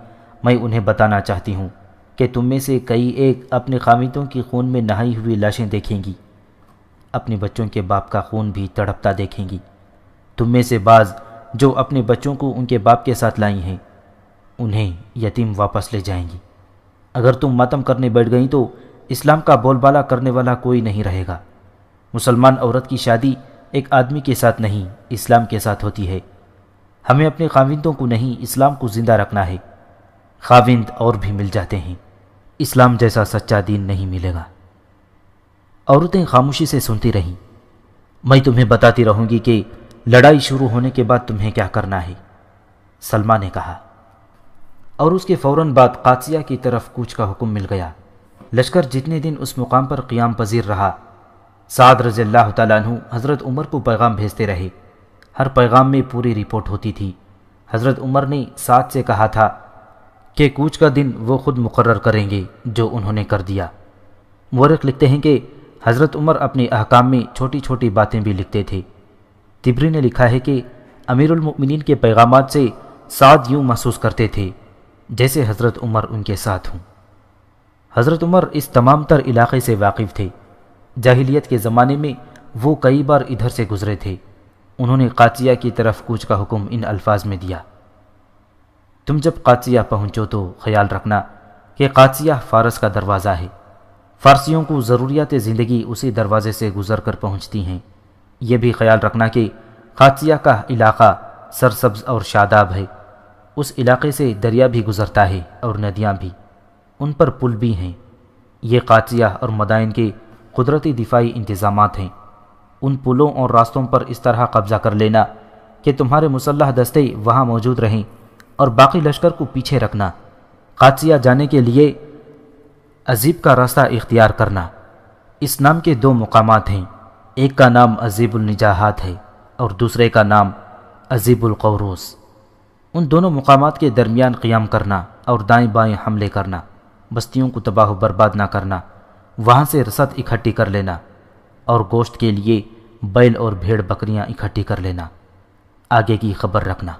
میں انہیں بتانا چاہتی ہوں کہ تم میں سے کئی ایک اپنے خاوندوں کی خون میں نہائی ہوئی لاشیں دیکھیں گی، اپنے بچوں کے باپ کا خون بھی تڑپتا دیکھیں گی۔ تم میں سے بعض جو اپنے بچوں کو ان کے باپ کے ساتھ لائی ہیں، انہیں یتیم واپس لے جائیں گی۔ اگر تم ماتم کرنے بیٹھ گئیں تو اسلام کا بول بالا کرنے والا کوئی نہیں رہے گا۔ مسلمان عورت کی شادی ایک آدمی کے ساتھ نہیں، اسلام کے ساتھ ہوتی ہے۔ ہمیں اپنے خاوندوں کو نہیں، اسلام کو زندہ رکھنا ہے۔ خاوند اور بھی مل جاتے ہیں، اسلام جیسا سچا دین نہیں ملے گا۔ عورتیں خاموشی سے سنتی رہیں۔ میں تمہیں بتاتی رہوں گی کہ لڑائی شروع ہونے کے بعد تمہیں کیا کرنا ہے، سلمہ نے کہا۔ اور اس کے فوراً بعد قادسیہ کی طرف کوچ کا حکم مل گیا۔ لشکر جتنے دن اس مقام پر قیام پذیر رہا، سعد رضی اللہ تعالیٰ عنہ حضرت عمر کو پیغام بھیجتے رہے۔ ہر پیغام میں پوری رپورٹ ہوتی تھی۔ حضرت عمر نے سعد سے کہا تھا کہ کوچ کا دن وہ خود مقرر کریں گے، جو انہوں نے کر دیا۔ مورخ لکھتے ہیں کہ حضرت عمر اپنے احکام میں چھوٹی چھوٹی باتیں بھی لکھتے تھے۔ طبری نے لکھا ہے کہ امیر المؤمنین کے پیغامات سے سعد یوں محسوس کرتے تھے جیسے حضرت عمر ان کے ساتھ ہوں۔ حضرت عمر اس تمام تر علاقے سے واقف تھے۔ جاہلیت کے زمانے میں وہ کئی بار ادھر سے گزرے تھے۔ انہوں نے قادسیہ کی طرف کوچ کا حکم ان الفاظ میں دیا، تم جب قادسیہ پہنچو تو خیال رکھنا کہ قادسیہ فارس کا دروازہ ہے۔ فارسیوں کو ضروریات زندگی اسی دروازے سے گزر کر پہنچتی ہیں۔ یہ بھی خیال رکھنا کہ قادسیہ کا علاقہ سرسبز اور شاداب ہے۔ اس علاقے سے دریا بھی گزرتا ہے اور ندیاں بھی، ان پر پل بھی ہیں۔ یہ قادسیہ اور مدائن کے قدرتی دفاعی انتظامات ہیں۔ ان پلوں اور راستوں پر اس طرح قبضہ کر لینا کہ تمہارے مسلح دستے وہاں موجود رہیں اور باقی لشکر کو پیچھے رکھنا۔ قادسیہ جانے کے لیے عزیب کا راستہ اختیار کرنا۔ اس نام کے دو مقامات ہیں، ایک کا نام عزیب النجاحات ہے اور دوسرے کا نام عزیب القوروس۔ ان دونوں مقامات کے درمیان قیام کرنا اور دائیں بائیں حملے کرنا، بستیوں کو تباہ و برباد نہ کرنا، وہاں سے رسد اکٹھی کر لینا اور گوشت کے لیے بیل اور بھیڑ بکریاں اکٹھی کر لینا۔ آگے کی خبر رکھنا۔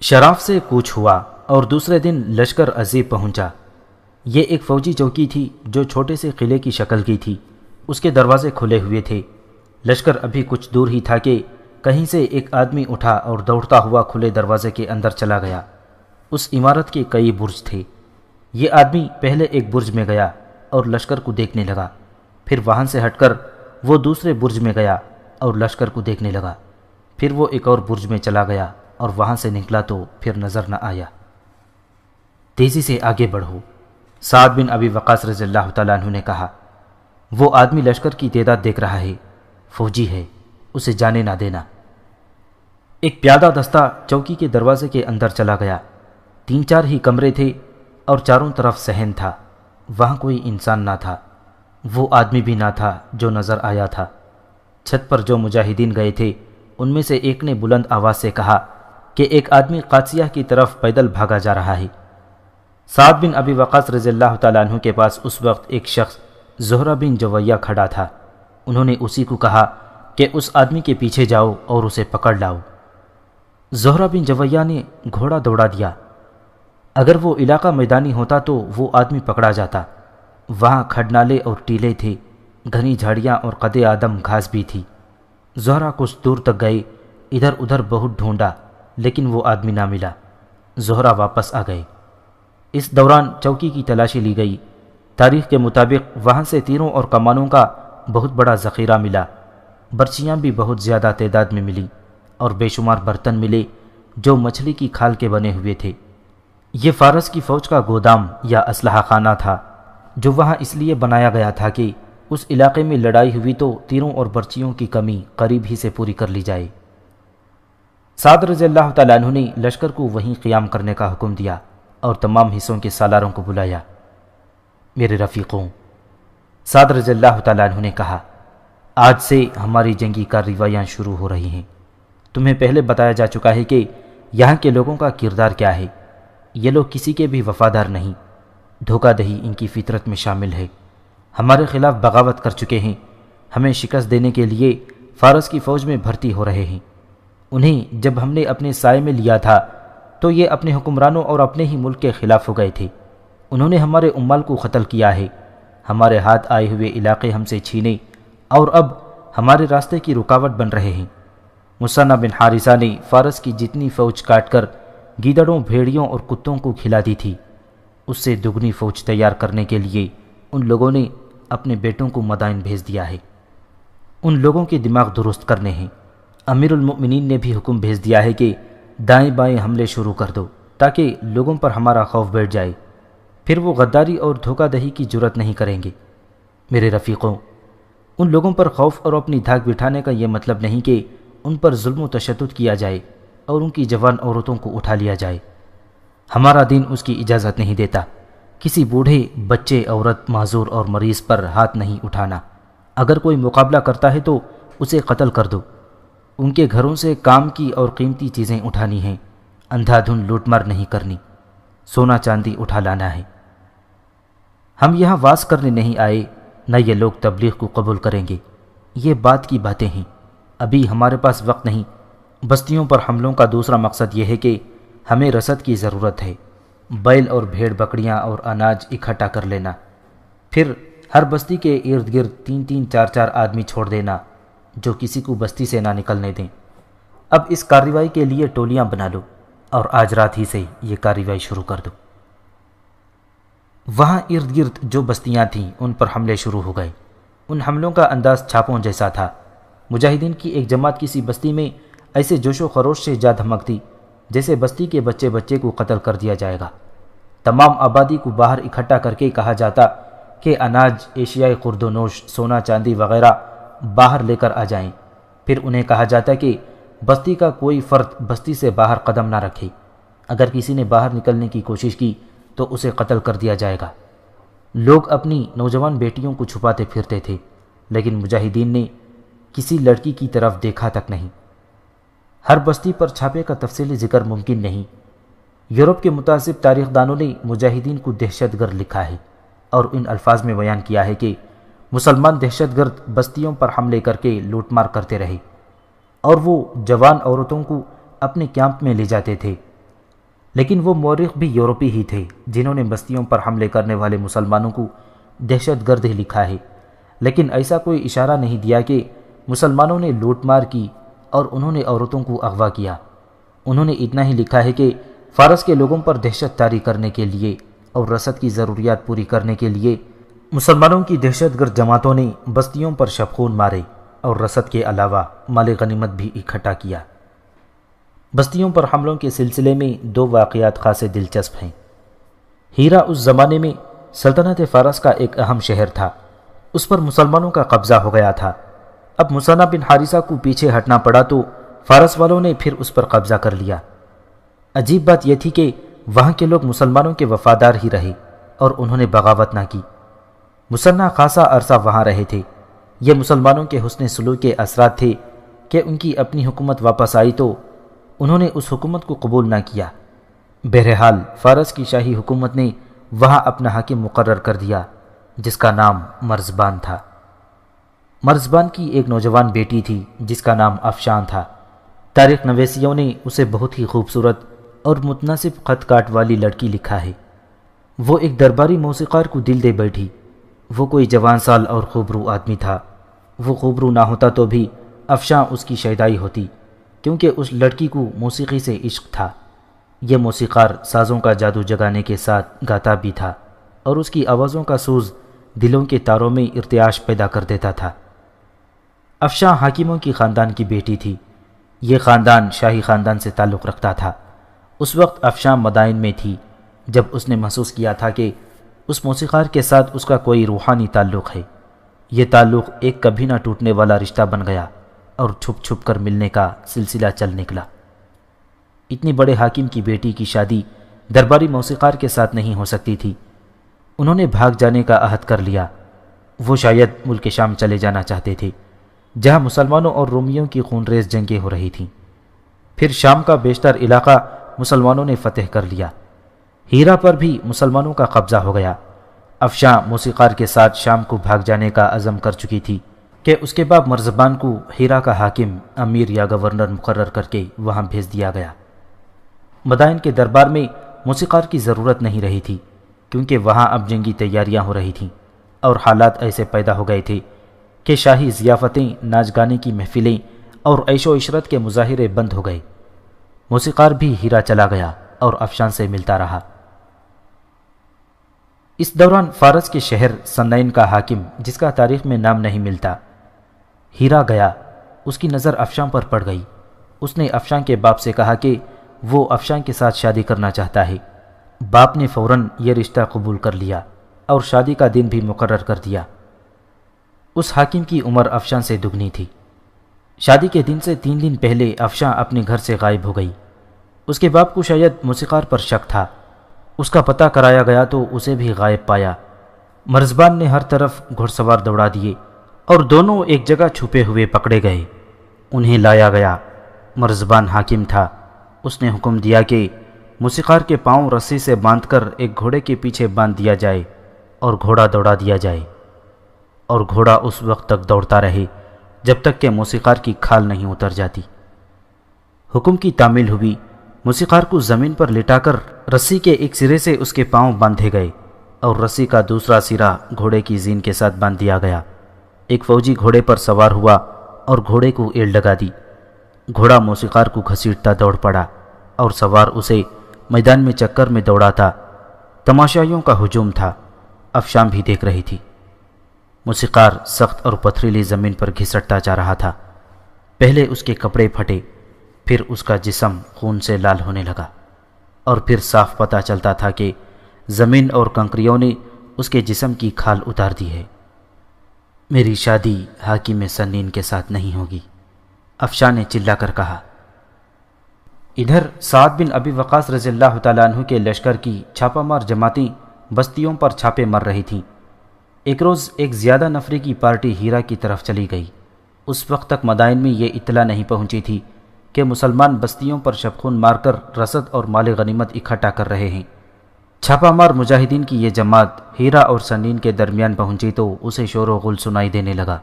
شراف سے کوچ ہوا اور دوسرے دن لشکر عزیب پہنچا۔ یہ ایک فوجی چوکی تھی جو چھوٹے سے قلعے کی شکل کی تھی۔ اس کے دروازے کھلے ہوئے تھے۔ لشکر ابھی کچھ دور ہی تھا کہ کہیں سے ایک آدمی اٹھا اور دوڑتا ہوا کھلے دروازے کے اندر چلا گیا۔ اس عمارت کے کئی برج تھے۔ یہ آدمی پہلے ایک برج میں گیا اور لشکر کو دیکھنے لگا، پھر وہاں سے ہٹ کر وہ دوسرے برج میں گیا اور لشکر کو دیکھنے لگا، پھر وہ ایک اور برج میں چلا گیا اور وہاں سے نکلا تو پھر نظر نہ آیا۔ تیزی سے آگے بڑھو، سعد بن ابی وقاص رضی اللہ تعالیٰ عنہ نے کہا۔ وہ آدمی لشکر کی تعداد دیکھ رہا ہے، فوجی ہے، اسے جانے نہ دینا۔ ایک پیادہ دستہ چوکی کے دروازے کے اندر چلا گیا۔ 3-4 ہی کمرے تھے اور چاروں طرف صحن تھا۔ وہاں کوئی انسان نہ تھا، وہ آدمی بھی نہ تھا جو نظر آیا تھا۔ چھت پر جو مجاہدین گئے تھے ان میں سے ایک نے بلند آواز سے کہا کہ ایک آدمی قادسیہ کی طرف پیدل بھاگا جا رہا ہے۔ سعد بن ابی وقاص رضی اللہ تعالیٰ عنہ کے پاس اس وقت ایک شخص زہرہ بن جویہ کھڑا تھا۔ انہوں نے اسی کو کہا کہ اس آدمی کے پیچھے جاؤ اور اسے پکڑ لاؤ۔ زہرہ بن جویہ نے گھوڑا دوڑا دیا۔ اگر وہ علاقہ میدانی ہوتا تو وہ آدمی پکڑا جاتا۔ وہاں کھڈنالے اور ٹیلے تھے، گھنی جھاڑیاں اور قد آدم گھاس بھی تھی۔ زہرہ کچھ دور تک گئے، ادھر ادھر بہت ڈھونڈا لیکن وہ آدمی نہ ملا۔ زہرہ واپس آ گئے۔ اس دوران چوکی کی تلاشی لی گئی۔ تاریخ کے مطابق وہاں سے تیروں اور کمانوں کا بہت بڑا ذخیرہ ملا، برچیاں بھی بہت زیادہ تعداد میں ملیں اور بے شمار برتن ملے جو مچھلی کی کھال کے بنے ہوئے تھے۔ یہ فارس کی فوج کا گودام یا اسلحہ خانہ تھا جو وہاں اس لیے بنایا گیا تھا کہ اس علاقے میں لڑائی ہوئی تو تیروں اور برچیوں کی کمی قریب ہی سے پوری کر لی جائے۔ سعد رضی اللہ تعالیٰ عنہ نے لشکر کو وہیں قیام کرنے کا حکم دیا اور تمام حصوں کے سالاروں کو بلایا۔ میرے رفیقوں، سعد رضی اللہ تعالیٰ عنہ نے کہا، آج سے ہماری جنگی کارروائیاں شروع ہو رہی ہیں۔ تمہیں پہلے بتایا جا چکا ہے کہ یہاں کے لوگوں کا کردار کیا ہے۔ یہ لوگ کسی کے بھی وفادار نہیں، دھوکہ دہی ان کی فطرت میں شامل ہے، ہمارے خلاف بغاوت کر چکے ہیں، ہمیں شکست دینے کے لیے فارس کی فوج میں بھرتی ہو رہے ہیں۔ انہیں جب ہم نے اپنے سائے میں لیا تھا تو یہ اپنے حکمرانوں اور اپنے ہی ملک کے خلاف ہو گئے تھے۔ انہوں نے ہمارے عمال کو قتل کیا ہے، ہمارے ہاتھ آئے ہوئے علاقے ہم سے چھینے اور اب ہمارے راستے کی رکاوٹ بن رہے ہیں۔ مثنہ بن حارثہ نے فارس کی جتنی فوج کاٹ کر گیدڑوں، بھیڑیوں اور کتوں کو کھلا دی تھی، اس سے دگنی فوج تیار کرنے کے لیے ان لوگوں نے اپنے بیٹوں کو مدائن بھیج دیا ہے۔ ان لوگوں کے دماغ درست کرنے ہیں۔ امیر المؤمنین نے بھی حکم بھیج دیا ہے کہ دائیں بائیں حملے شروع کر دو تاکہ لوگوں پر ہمارا خوف بیٹھ جائے، پھر وہ غداری اور دھوکہ دہی کی جرت نہیں کریں گے۔ میرے رفیقوں، ان لوگوں پر خوف اور اپنی دھاک بٹھانے کا یہ مطلب نہیں کہ ان پر ظلم و تشدد کیا جائے اور ان کی جوان عورتوں کو اٹھا لیا جائے۔ ہمارا دین اس کی اجازت نہیں دیتا۔ کسی بوڑھے، بچے، عورت، معذور اور مریض پر ہاتھ نہیں اٹھانا۔ اگر کوئی مقابلہ کرتا ہے تو اسے قتل کر دو۔ ان کے گھروں سے کام کی اور قیمتی چیزیں اٹھانی ہیں، اندھا دھن لوٹ مار نہیں کرنی، سونا چاندی اٹھا لانا ہے۔ ہم یہاں واز کرنے نہیں آئے، نہ یہ لوگ تبلیغ کو قبول کریں گے۔ یہ بات کی باتیں ہیں، ابھی ہمارے پاس وقت نہیں۔ بستیوں پر حملوں کا دوسرا مقصد یہ ہے کہ ہمیں رسد کی ضرورت ہے، بیل اور بھیڑ بکریاں اور اناج اکٹھا کر لینا، پھر ہر بستی کے ارد گرد 3 4 آدمی چھوڑ دینا جو کسی کو بستی سے نہ نکلنے دیں۔ اب اس کارروائی کے لیے ٹولیاں بنا لو اور آج رات ہی سے یہ کارروائی شروع کر دو۔ وہاں ارد گرد جو بستیاں تھیں ان پر حملے شروع ہو گئے۔ ان حملوں کا انداز چھاپوں جیسا تھا۔ مجاہدین کی ایک جماعت کسی بستی میں ایسے جوش و خروش سے جا دھمکتی جیسے بستی کے بچے کو قتل کر دیا جائے گا۔ تمام آبادی کو باہر اکٹھا کر کے کہا جاتا کہ اناج، اشیاء خرد و نوش، سونا چاندی وغیرہ باہر لے کر آ جائیں۔ پھر انہیں کہا جاتا کہ بستی کا کوئی فرد بستی سے باہر قدم نہ رکھے، اگر کسی نے باہر نکلنے کی کوشش کی تو اسے قتل کر دیا جائے گا۔ لوگ اپنی نوجوان بیٹیوں کو چھپاتے پھرتے تھے، لیکن مجاہدین نے کسی لڑکی کی طرف دیکھا تک نہیں۔ ہر بستی پر چھاپے کا تفصیلی ذکر ممکن نہیں۔ یورپ کے متعصب تاریخ دانوں نے مجاہدین کو دہشت گرد لکھا ہے اور ان الفاظ میں بیان کیا ہے کہ مسلمان دہشت گرد بستیوں پر حملے کر کے لوٹ مار کرتے رہے اور وہ جوان عورتوں کو اپنے کیمپ میں لے جاتے تھے۔ لیکن وہ مورخ بھی یورپی ہی تھے جنہوں نے بستیوں پر حملے کرنے والے مسلمانوں کو دہشت گرد ہی لکھا ہے، لیکن ایسا کوئی اشارہ نہیں دیا کہ مسلمانوں نے لوٹ مار کی اور انہوں نے عورتوں کو اغوا کیا۔ انہوں نے اتنا ہی لکھا ہے کہ فارس کے لوگوں پر دہشت طاری کرنے کے لیے اور رسد کی ضروریات پوری کرنے کے لیے مسلمانوں کی دہشت گرد جماعتوں نے بستیوں پر شبخون مارے اور رسد کے علاوہ مال غنیمت بھی اکٹھا کیا۔ بستیوں پر حملوں کے سلسلے میں 2 واقعات خاصے دلچسپ ہیں۔ ہیرا اس زمانے میں سلطنت فارس کا ایک اہم شہر تھا، اس پر مسلمانوں کا قبضہ ہو گیا تھا۔ اب مثنہ بن حارثہ کو پیچھے ہٹنا پڑا تو فارس والوں نے پھر اس پر قبضہ کر لیا۔ عجیب بات یہ تھی کہ وہاں کے لوگ مسلمانوں کے وفادار ہی رہے اور انہوں نے بغاوت نہ کی۔ مثنہ خاصا عرصہ وہاں رہے تھے۔ یہ مسلمانوں کے حسن سلوک کے اثرات تھے کہ ان کی اپنی حکومت واپس آئی تو انہوں نے اس حکومت کو قبول نہ کیا۔ بہرحال فارس کی شاہی حکومت نے وہاں اپنا حاکم مقرر کر دیا جس کا نام مرزبان تھا۔ مرزبان کی ایک نوجوان بیٹی تھی جس کا نام افشان تھا۔ تاریخ نویسیوں نے اسے بہت ہی خوبصورت اور متناسب خط کاٹ والی لڑکی لکھا ہے۔ وہ ایک درباری موسیقار کو دل دے بیٹھی۔ وہ کوئی جوان سال اور خوبرو آدمی تھا۔ وہ خوبرو نہ ہوتا تو بھی افشاں اس کی شیدائی ہوتی، کیونکہ اس لڑکی کو موسیقی سے عشق تھا۔ یہ موسیقار سازوں کا جادو جگانے کے ساتھ گاتا بھی تھا اور اس کی آوازوں کا سوز دلوں کے تاروں میں ارتعاش پیدا کر دیتا تھا۔ افشاں حاکموں کی خاندان کی بیٹی تھی۔ یہ خاندان شاہی خاندان سے تعلق رکھتا تھا۔ اس وقت افشاں مدائن میں تھی جب اس نے محسوس کیا تھا کہ اس موسیقار کے ساتھ اس کا کوئی روحانی تعلق ہے۔ یہ تعلق ایک کبھی نہ ٹوٹنے والا رشتہ بن گیا اور چھپ چھپ کر ملنے کا سلسلہ چل نکلا۔ اتنی بڑے حاکم کی بیٹی کی شادی درباری موسیقار کے ساتھ نہیں ہو سکتی تھی۔ انہوں نے بھاگ جانے کا عہد کر لیا۔ وہ شاید ملک شام چلے جانا چاہتے تھے جہاں مسلمانوں اور رومیوں کی خون ریز جنگیں ہو رہی تھیں۔ پھر شام کا بیشتر علاقہ مسلمانوں نے فتح کر لیا۔ ہیرا پر بھی مسلمانوں کا قبضہ ہو گیا۔ افشاں موسیقار کے ساتھ شام کو بھاگ جانے کا عزم کر چکی تھی کہ اس کے بعد مرزبان کو ہیرا کا حاکم امیر یا گورنر مقرر کر کے وہاں بھیج دیا گیا۔ مدائن کے دربار میں موسیقار کی ضرورت نہیں رہی تھی کیونکہ وہاں اب جنگی تیاریاں ہو رہی تھیں اور حالات ایسے پیدا ہو گئے تھے کہ شاہی ضیافتیں، ناچ گانے کی محفلیں اور عیش و عشرت کے مظاہرے بند ہو گئے۔ موسیقار بھی ہیرا چلا گیا اور افشان سے ملتا رہا۔ اس دوران فارس کے شہر سنین کا حاکم، جس کا تاریخ میں نام نہیں ملتا، ہیرا گیا۔ اس کی نظر افشان پر پڑ گئی۔ اس نے افشان کے باپ سے کہا کہ وہ افشان کے ساتھ شادی کرنا چاہتا ہے۔ باپ نے فوراً یہ رشتہ قبول کر لیا اور شادی کا دن بھی مقرر کر دیا۔ اس حاکم کی عمر افشان سے دگنی تھی۔ شادی کے دن سے 3 دن پہلے افشان اپنے گھر سے غائب ہو گئی۔ اس کے باپ کو شاید موسیقار پر شک تھا۔ اس کا پتہ کرایا گیا تو اسے بھی غائب پایا۔ مرزبان نے ہر طرف گھڑ سوار دوڑا دیے اور دونوں ایک جگہ چھپے ہوئے پکڑے گئے۔ انہیں لایا گیا۔ مرزبان حاکم تھا۔ اس نے حکم دیا کہ موسیقار کے پاؤں رسی سے باندھ کر ایک گھوڑے کے پیچھے باندھ دیا جائے اور گھوڑا دوڑا دیا جائے، اور گھوڑا اس وقت تک دوڑتا رہے جب تک کہ موسیقار کی کھال نہیں اتر جاتی۔ حکم کی تعمیل ہوئی۔ موسیقار کو زمین پر لٹا کر رسی کے ایک سرے سے اس کے پاؤں باندھے گئے اور رسی کا دوسرا سرا گھوڑے کی زین کے ساتھ باندھ دیا گیا۔ ایک فوجی گھوڑے پر سوار ہوا اور گھوڑے کو ایل لگا دی۔ گھوڑا موسیقار کو گھسیٹتا دوڑ پڑا اور سوار اسے میدان میں چکر میں دوڑاتا۔ تماشائیوں کا ہجوم تھا۔ افشان بھی دیکھ رہی تھی۔ موسیقار سخت اور پتھریلی زمین پر گھسٹتا جا رہا تھا۔ پہلے اس کے کپڑے پھٹے، پھر اس کا جسم خون سے لال ہونے لگا، اور پھر صاف پتہ چلتا تھا کہ زمین اور کنکریوں نے اس کے جسم کی کھال اتار دی ہے۔ میری شادی حاکم سنین کے ساتھ نہیں ہوگی، افشان نے چلا کر کہا۔ ادھر سعد بن ابی وقاص رضی اللہ تعالیٰ عنہ کے لشکر کی چھاپہ مار جماعتیں بستیوں پر چھاپے مار رہی تھیں۔ ایک روز ایک زیادہ نفری کی پارٹی ہیرا کی طرف چلی گئی۔ اس وقت تک مدائن میں یہ اطلاع نہیں پہنچی تھی کہ مسلمان بستیوں پر شبخون مار کر رسد اور مال غنیمت اکٹھا کر رہے ہیں۔ چھاپہ مار مجاہدین کی یہ جماعت ہیرا اور سنین کے درمیان پہنچی تو اسے شور و غل سنائی دینے لگا۔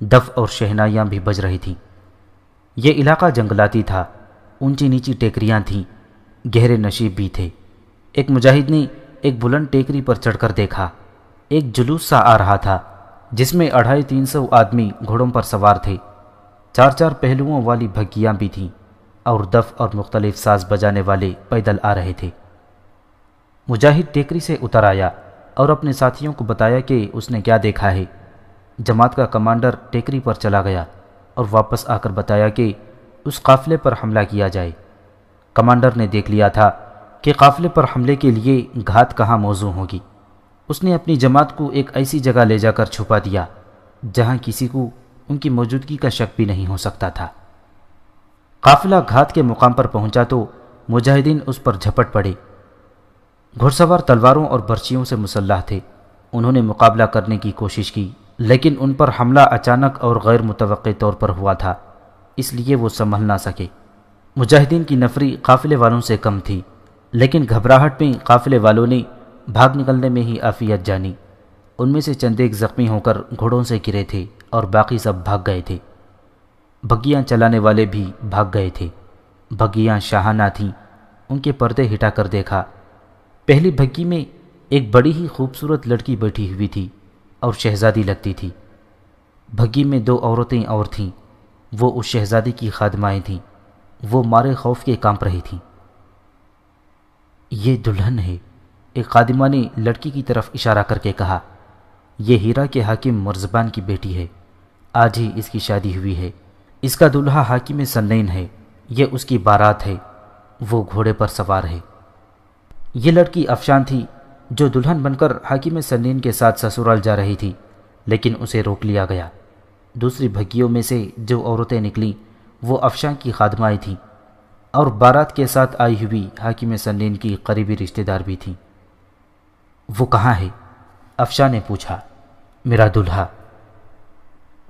دف اور شہنائیاں بھی بج رہی تھیں۔ یہ علاقہ جنگلاتی تھا، اونچی نیچی ٹیکریاں تھیں، گہرے نشیب بھی تھے۔ ایک مجاہد نے ایک بلند ٹیکری پر چڑھ کر دیکھا۔ ایک جلوس سا آ رہا تھا جس میں 250-300 آدمی گھوڑوں پر سوار تھے۔ 4 پہلوؤں والی بھگیاں بھی تھیں اور دف اور مختلف ساز بجانے والے پیدل آ رہے تھے۔ مجاہد ٹیکری سے اتر آیا اور اپنے ساتھیوں کو بتایا کہ اس نے کیا دیکھا ہے۔ جماعت کا کمانڈر ٹیکری پر چلا گیا اور واپس آ کر بتایا کہ اس قافلے پر حملہ کیا جائے۔ کمانڈر نے دیکھ لیا تھا کہ قافلے پر حملے کے لیے گھات کہاں موزوں ہوگی۔ اس نے اپنی جماعت کو ایک ایسی جگہ لے جا کر چھپا دیا جہاں کسی کو ان کی موجودگی کا شک بھی نہیں ہو سکتا تھا۔ قافلہ گھات کے مقام پر پہنچا تو مجاہدین اس پر جھپٹ پڑے۔ گھڑ سوار تلواروں اور برچیوں سے مسلح تھے۔ انہوں نے مقابلہ کرنے کی کوشش کی لیکن ان پر حملہ اچانک اور غیر متوقع طور پر ہوا تھا، اس لیے وہ سنبھل نہ سکے۔ مجاہدین کی نفری قافلے والوں سے کم تھی، لیکن گھبراہٹ میں قافلے والوں نے بھاگ نکلنے میں ہی عافیت جانی۔ ان میں سے چند ایک زخمی ہو کر گھوڑوں سے گرے تھے اور باقی سب بھاگ گئے تھے۔ بھگیاں چلانے والے بھی بھاگ گئے تھے۔ بھگیاں شاہانہ تھیں۔ ان کے پردے ہٹا کر دیکھا۔ پہلی بھگی میں ایک بڑی ہی خوبصورت لڑکی بیٹھی ہوئی تھی اور شہزادی لگتی تھی۔ بھگی میں 2 عورتیں اور تھیں، وہ اس شہزادی کی خادمائیں تھیں۔ وہ مارے خوف کے کانپ رہی تھیں۔ یہ دلہن ہے۔ ایک خادمہ نے لڑکی کی طرف اشارہ کر کے کہا، یہ ہیرا کے حاکم مرزبان کی بیٹی ہے، آج ہی اس کی شادی ہوئی ہے۔ اس کا دلہا حاکم سنین ہے، یہ اس کی بارات ہے، وہ گھوڑے پر سوار ہے۔ یہ لڑکی افشان تھی جو دلہن بن کر حاکم سنین کے ساتھ سسرال جا رہی تھی، لیکن اسے روک لیا گیا۔ دوسری بھگیوں میں سے جو عورتیں نکلیں وہ افشان کی خادمائیں تھیں اور بارات کے ساتھ آئی ہوئی حاکم سنین کی قریبی رشتہ دار بھی تھیں۔ وہ کہاں ہے؟ افشان نے پوچھا۔ میرا دلہا۔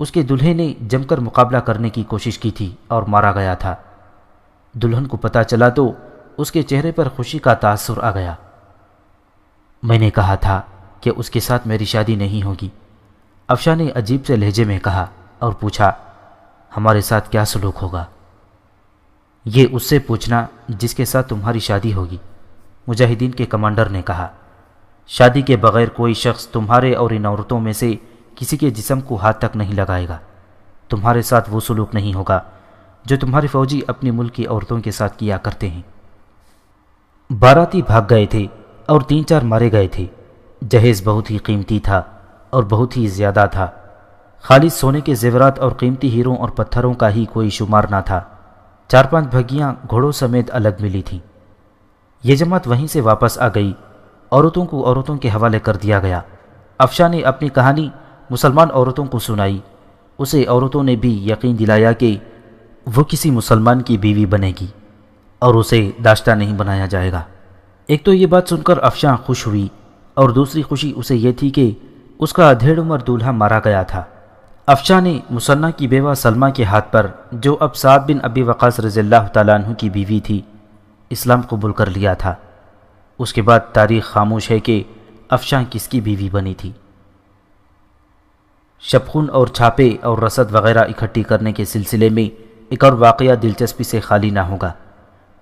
اس کے دلہے نے جم کر مقابلہ کرنے کی کوشش کی تھی اور مارا گیا تھا۔ دلہن کو پتہ چلا تو اس کے چہرے پر خوشی کا تاثر آ گیا۔ میں نے کہا تھا کہ اس کے ساتھ میری شادی نہیں ہوگی، افشان نے عجیب سے لہجے میں کہا اور پوچھا، ہمارے ساتھ کیا سلوک ہوگا؟ یہ اس سے پوچھنا جس کے ساتھ تمہاری شادی ہوگی، مجاہدین کے کمانڈر نے کہا۔ شادی کے بغیر کوئی شخص تمہارے اور ان عورتوں میں سے کسی کے جسم کو ہاتھ تک نہیں لگائے گا۔ تمہارے ساتھ وہ سلوک نہیں ہوگا جو تمہارے فوجی اپنی ملک کی عورتوں کے ساتھ کیا کرتے ہیں۔ باراتی بھاگ گئے تھے اور 3-4 مارے گئے تھے۔ جہیز بہت ہی قیمتی تھا اور بہت ہی زیادہ تھا۔ خالص سونے کے زیورات اور قیمتی ہیروں اور پتھروں کا ہی کوئی شمار نہ تھا۔ 4-5 بھگیاں گھوڑوں سمیت الگ ملی تھیں۔ یہ جماعت وہیں سے واپس آ گئی۔ عورتوں کو عورتوں کے حوالے کر دیا گیا۔ افشان نے اپنی کہانی مسلمان عورتوں کو سنائی۔ اسے عورتوں نے بھی یقین دلایا کہ وہ کسی مسلمان کی بیوی بنے گی اور اسے داشتہ نہیں بنایا جائے گا۔ ایک تو یہ بات سن کر افشان خوش ہوئی اور دوسری خوشی اسے یہ تھی کہ اس کا ادھیڑ عمر دولہا مارا گیا تھا۔ افشان نے مسنہ کی بیوہ سلمہ کے ہاتھ پر، جو اب سعد بن ابی وقاص رضی اللہ تعالیٰ عنہ کی بیوی تھی، اسلام قبول کر لیا تھا۔ اس کے بعد تاریخ خاموش ہے کہ افشان کس کی بیوی بنی تھی۔ شبخون اور چھاپے اور رسد وغیرہ اکٹھی کرنے کے سلسلے میں ایک اور واقعہ دلچسپی سے خالی نہ ہوگا۔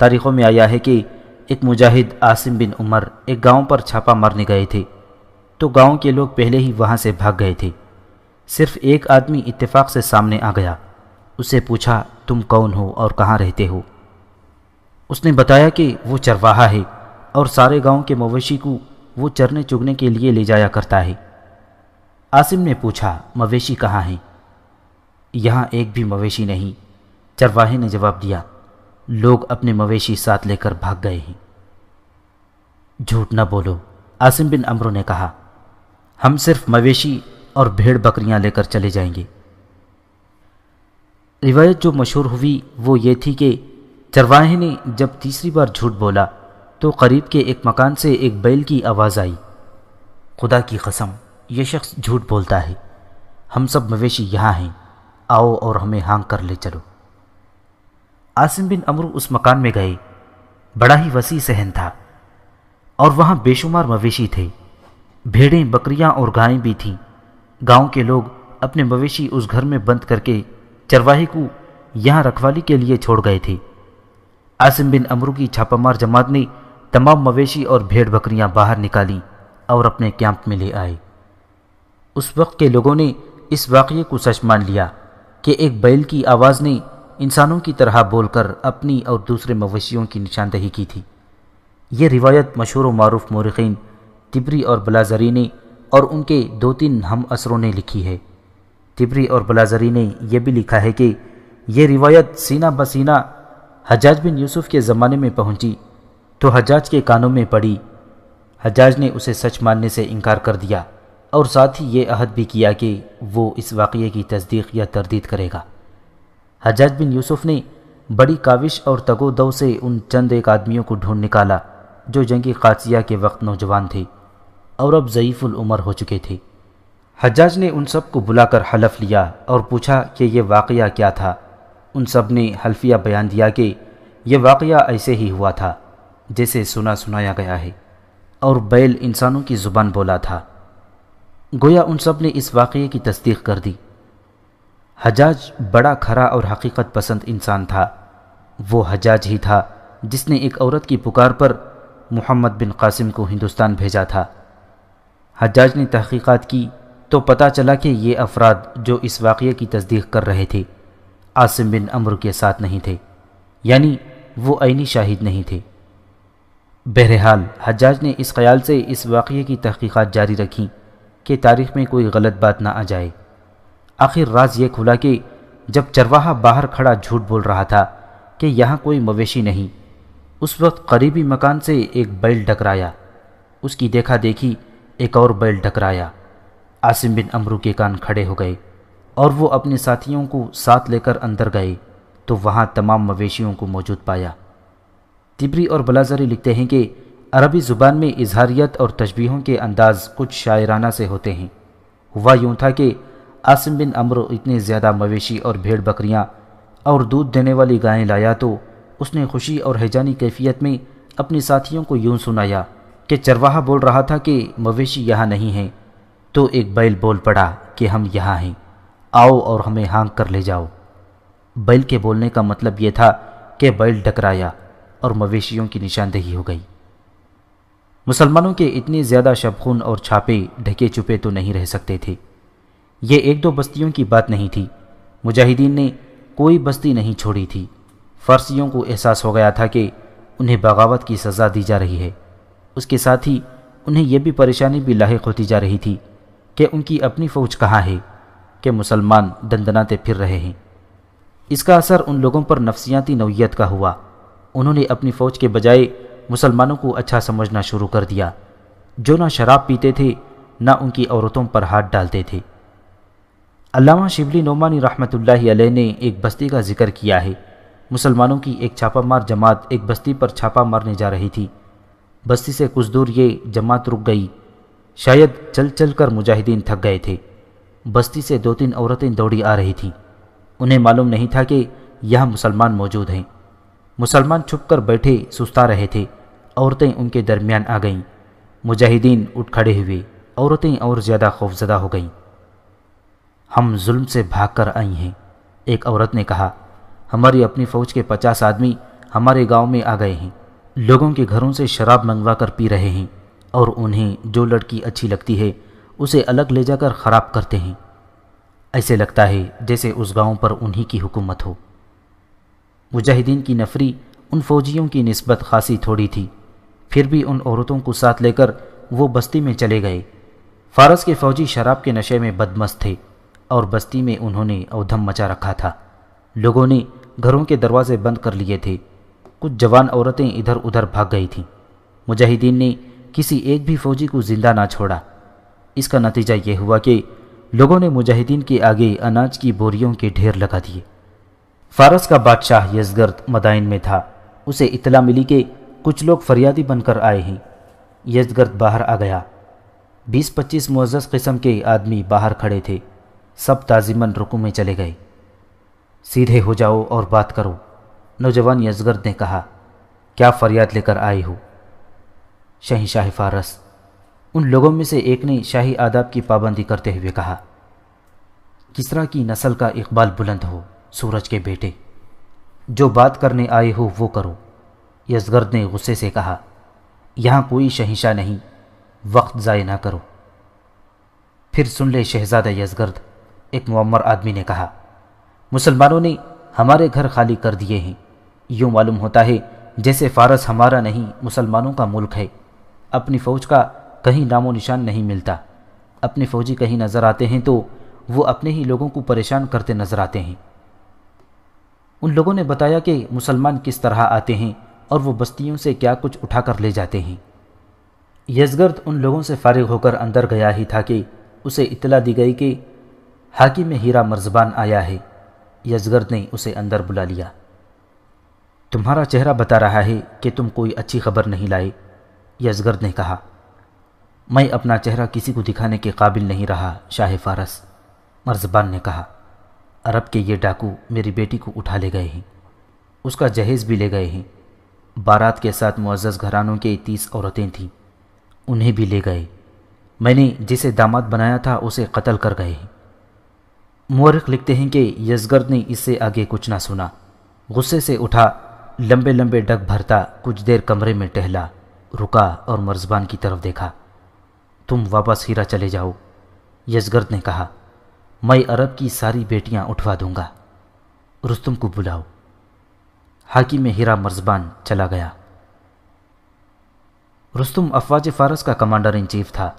تاریخوں میں آیا ہے کہ ایک مجاہد عاصم بن عمر ایک گاؤں پر چھاپا مارنے گئے تھے تو گاؤں کے لوگ پہلے ہی وہاں سے بھاگ گئے تھے۔ صرف ایک آدمی اتفاق سے سامنے آ گیا۔ اس سے پوچھا، تم کون ہو اور کہاں رہتے ہو؟ اس نے بتایا کہ وہ چرواہا ہے اور سارے گاؤں کے مویشی کو وہ چرنے چگنے کے لیے لے جایا کرتا ہے۔ عاصم نے پوچھا، مویشی کہاں ہیں؟ یہاں ایک بھی مویشی نہیں، چرواہے نے جواب دیا۔ لوگ اپنے مویشی ساتھ لے کر بھاگ گئے ہیں۔ جھوٹ نہ بولو، عاصم بن عمرو نے کہا، ہم صرف مویشی اور بھیڑ بکریاں لے کر چلے جائیں گے۔ روایت جو مشہور ہوئی وہ یہ تھی کہ چرواہے نے جب تیسری بار جھوٹ بولا تو قریب کے ایک مکان سے ایک بیل کی آواز آئی، خدا کی قسم یہ شخص جھوٹ بولتا ہے، ہم سب مویشی یہاں ہیں، آؤ اور ہمیں ہانک کر لے چلو۔ عاصم بن عمرو اس مکان میں گئے۔ بڑا ہی وسیع صحن تھا اور وہاں بے شمار مویشی تھے، بھیڑیں، بکریاں اور گائیں بھی تھیں۔ گاؤں کے لوگ اپنے مویشی اس گھر میں بند کر کے چرواہے کو یہاں رکھوالی کے لیے چھوڑ گئے تھے۔ عاصم بن عمرو کی چھاپہ مار جماعت نے تمام مویشی اور بھیڑ بکریاں باہر نکالیں اور اپنے کیمپ میں لے آئے۔ اس وقت کے لوگوں نے اس واقعے کو سچ مان لیا کہ ایک بیل کی آواز نے انسانوں کی طرح بول کر اپنی اور دوسرے مویشیوں کی نشاندہی کی تھی۔ یہ روایت مشہور و معروف مورخین طبری اور بلازری نے اور ان کے 2-3 ہم عصروں نے لکھی ہے۔ طبری اور بلازری نے یہ بھی لکھا ہے کہ یہ روایت سینہ بسینہ حجاج بن یوسف کے زمانے میں پہنچی تو حجاج کے کانوں میں پڑی۔ حجاج نے اسے سچ ماننے سے انکار کر دیا اور ساتھ ہی یہ عہد بھی کیا کہ وہ اس واقعے کی تصدیق یا تردید کرے گا۔ حجاج بن یوسف نے بڑی کاوش اور تگ و دو سے ان چند ایک آدمیوں کو ڈھونڈ نکالا جو جنگی قادسیہ کے وقت نوجوان تھے اور اب ضعیف العمر ہو چکے تھے۔ حجاج نے ان سب کو بلا کر حلف لیا اور پوچھا کہ یہ واقعہ کیا تھا۔ ان سب نے حلفیہ بیان دیا کہ یہ واقعہ ایسے ہی ہوا تھا جیسے سنایا گیا ہے، اور بیل انسانوں کی زبان بولا تھا۔ گویا ان سب نے اس واقعے کی تصدیق کر دی۔ حجاج بڑا کھرا اور حقیقت پسند انسان تھا۔ وہ حجاج ہی تھا جس نے ایک عورت کی پکار پر محمد بن قاسم کو ہندوستان بھیجا تھا۔ حجاج نے تحقیقات کی تو پتہ چلا کہ یہ افراد جو اس واقعے کی تصدیق کر رہے تھے عاصم بن عمرو کے ساتھ نہیں تھے، یعنی وہ عینی شاہد نہیں تھے۔ بہرحال حجاج نے اس خیال سے اس واقعے کی تحقیقات جاری رکھیں کہ تاریخ میں کوئی غلط بات نہ آ جائے۔ آخر راز یہ کھلا کہ جب چرواہا باہر کھڑا جھوٹ بول رہا تھا کہ یہاں کوئی مویشی نہیں، اس وقت قریبی مکان سے ایک بیل ٹکرایا۔ اس کی دیکھا دیکھی ایک اور بیل ٹکرایا۔ عاصم بن عمرو کے کان کھڑے ہو گئے اور وہ اپنے ساتھیوں کو ساتھ لے کر اندر گئے تو وہاں تمام مویشیوں کو موجود پایا۔ طبری اور بلازری لکھتے ہیں کہ عربی زبان میں اظہاریت اور تشبیہوں کے انداز کچھ شاعرانہ سے ہوتے ہیں۔ ہوا یوں تھا کہ عاصم بن عمرو اتنے زیادہ مویشی اور بھیڑ بکریاں اور دودھ دینے والی گائیں لایا تو اس نے خوشی اور ہیجانی کیفیت میں اپنے ساتھیوں کو یوں سنایا کہ چرواہا بول رہا تھا کہ مویشی یہاں نہیں ہیں، تو ایک بیل بول پڑا کہ ہم یہاں ہیں، آؤ اور ہمیں ہانک کر لے جاؤ۔ بیل کے بولنے کا مطلب یہ تھا کہ بیل ٹکرایا اور مویشیوں کی نشاندہی ہو گئی۔ مسلمانوں کے اتنے زیادہ شبخون اور چھاپے ڈھکے چھپے تو نہیں رہ سکتے تھے۔ یہ ایک دو بستیوں کی بات نہیں تھی، مجاہدین نے کوئی بستی نہیں چھوڑی تھی۔ فارسیوں کو احساس ہو گیا تھا کہ انہیں بغاوت کی سزا دی جا رہی ہے، اس کے ساتھ ہی انہیں یہ بھی پریشانی بھی لاحق ہوتی جا رہی تھی کہ ان کی اپنی فوج کہاں ہے کہ مسلمان دندناتے پھر رہے ہیں۔ اس کا اثر ان لوگوں پر نفسیاتی نوعیت کا ہوا۔ انہوں نے اپنی فوج کے بجائے مسلمانوں کو اچھا سمجھنا شروع کر دیا، جو نہ شراب پیتے تھے نہ ان کی عورتوں پر ہاتھ ڈالتے تھے۔ علامہ شبلی نعمانی رحمۃ اللہ علیہ نے ایک بستی کا ذکر کیا ہے۔ مسلمانوں کی ایک چھاپہ مار جماعت ایک بستی پر چھاپہ مارنے جا رہی تھی۔ بستی سے کچھ دور یہ جماعت رک گئی، شاید چل چل کر مجاہدین تھک گئے تھے۔ بستی سے دو تین عورتیں دوڑی آ رہی تھیں۔ انہیں معلوم نہیں تھا کہ یہاں مسلمان موجود ہیں۔ مسلمان چھپ کر بیٹھے سستا رہے تھے، عورتیں ان کے درمیان آ گئیں۔ مجاہدین اٹھ کھڑے ہوئے، عورتیں اور زیادہ خوفزدہ ہو گئیں۔ ہم ظلم سے بھاگ کر آئی ہیں، ایک عورت نے کہا۔ ہماری اپنی فوج کے 50 آدمی ہمارے گاؤں میں آ گئے ہیں، لوگوں کے گھروں سے شراب منگوا کر پی رہے ہیں اور انہیں جو لڑکی اچھی لگتی ہے اسے الگ لے جا کر خراب کرتے ہیں۔ ایسے لگتا ہے جیسے اس گاؤں پر انہی کی حکومت ہو۔ مجاہدین کی نفری ان فوجیوں کی نسبت خاصی تھوڑی تھی، پھر بھی ان عورتوں کو ساتھ لے کر وہ بستی میں چلے گئے۔ فارس کے فوجی شراب کے نشے میں بدمست تھے اور بستی میں انہوں نے اودھم مچا رکھا تھا۔ لوگوں نے گھروں کے دروازے بند کر لیے تھے۔ کچھ جوان عورتیں ادھر ادھر بھاگ گئی تھیں۔ مجاہدین نے کسی ایک بھی فوجی کو زندہ نہ چھوڑا۔ اس کا نتیجہ یہ ہوا کہ لوگوں نے مجاہدین کے آگے اناج کی بوریوں کے ڈھیر لگا دیے۔ فارس کا بادشاہ یزگرد مدائن میں تھا۔ اسے اطلاع ملی کہ کچھ لوگ فریادی بن کر آئے ہیں۔ یزگرد باہر آ گیا۔ 20-25 معزز قسم کے آدمی باہر کھڑے تھے۔ سب تعظیماً رکوع میں چلے گئے۔ سیدھے ہو جاؤ اور بات کرو، نوجوان یزگرد نے کہا۔ کیا فریاد لے کر آئے ہو؟ شہنشاہ فارس، ان لوگوں میں سے ایک نے شاہی آداب کی پابندی کرتے ہوئے کہا۔ کسریٰ کی نسل کا اقبال بلند ہو، سورج کے بیٹے، جو بات کرنے آئے ہو وہ کرو، یزگرد نے غصے سے کہا۔ یہاں کوئی شہنشاہ نہیں، وقت ضائع نہ کرو۔ پھر سن لے شہزادہ یزگرد، ایک معمر آدمی نے کہا۔ مسلمانوں نے ہمارے گھر خالی کر دیے ہیں۔ یوں معلوم ہوتا ہے جیسے فارس ہمارا نہیں مسلمانوں کا ملک ہے۔ اپنی فوج کا کہیں نام و نشان نہیں ملتا۔ اپنے فوجی کہیں نظر آتے ہیں تو وہ اپنے ہی لوگوں کو پریشان کرتے نظر آتے ہیں۔ ان لوگوں نے بتایا کہ مسلمان کس طرح آتے ہیں اور وہ بستیوں سے کیا کچھ اٹھا کر لے جاتے ہیں۔ یزگرد ان لوگوں سے فارغ ہو کر اندر گیا ہی تھا کہ اسے اطلاع دی گئی کہ حاکم ہیرا مرزبان آیا ہے۔ یزگرد نے اسے اندر بلا لیا۔ تمہارا چہرہ بتا رہا ہے کہ تم کوئی اچھی خبر نہیں لائے، یزگرد نے کہا۔ میں اپنا چہرہ کسی کو دکھانے کے قابل نہیں رہا شاہ فارس، مرزبان نے کہا۔ عرب کے یہ ڈاکو میری بیٹی کو اٹھا لے گئے ہیں، اس کا جہیز بھی لے گئے ہیں۔ بارات کے ساتھ معزز گھرانوں کے 30 عورتیں تھیں، انہیں بھی لے گئے۔ میں نے جسے داماد بنایا تھا اسے قتل کر گئے ہیں۔ مورخ لکھتے ہیں کہ یزگرد نے اس سے آگے کچھ نہ سنا۔ غصے سے اٹھا، لمبے لمبے ڈگ بھرتا کچھ دیر کمرے میں ٹہلا، رکا اور مرزبان کی طرف دیکھا۔ تم واپس ہیرا چلے جاؤ، یزگرد نے کہا۔ میں عرب کی ساری بیٹیاں اٹھوا دوں گا، رستم کو بلاؤ۔ حاکم ہیرا مرزبان چلا گیا۔ رستم افواج فارس کا کمانڈر ان چیف تھا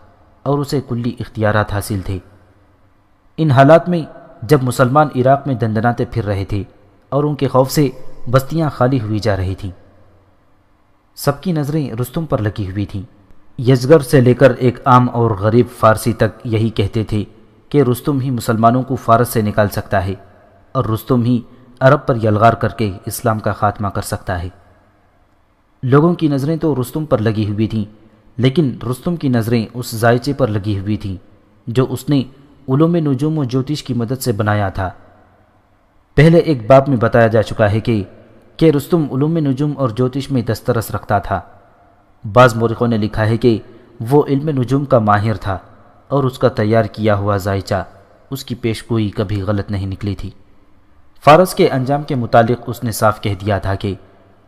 اور اسے کلی اختیارات حاصل تھے۔ ان حالات میں جب مسلمان عراق میں دندناتے پھر رہے تھے اور ان کے خوف سے بستیاں خالی ہوئی جا رہی تھیں، سب کی نظریں رستم پر لگی ہوئی تھیں۔ یزگر سے لے کر ایک عام اور غریب فارسی تک یہی کہتے تھے کہ رستم ہی مسلمانوں کو فارس سے نکال سکتا ہے اور رستم ہی عرب پر یلغار کر کے اسلام کا خاتمہ کر سکتا ہے۔ لوگوں کی نظریں تو رستم پر لگی ہوئی تھیں، لیکن رستم کی نظریں اس زائچے پر لگی ہوئی تھیں جو اس نے علوم نجوم و جوتش کی مدد سے بنایا تھا۔ پہلے ایک باب میں بتایا جا چکا ہے کہ رستم علوم نجوم اور جوتش میں دسترس رکھتا تھا۔ بعض مورخوں نے لکھا ہے کہ وہ علم نجوم کا ماہر تھا اور اس کا تیار کیا ہوا زائچہ اس کی پیشگوئی کبھی غلط نہیں نکلی تھی۔ فارس کے انجام کے متعلق اس نے صاف کہہ دیا تھا کہ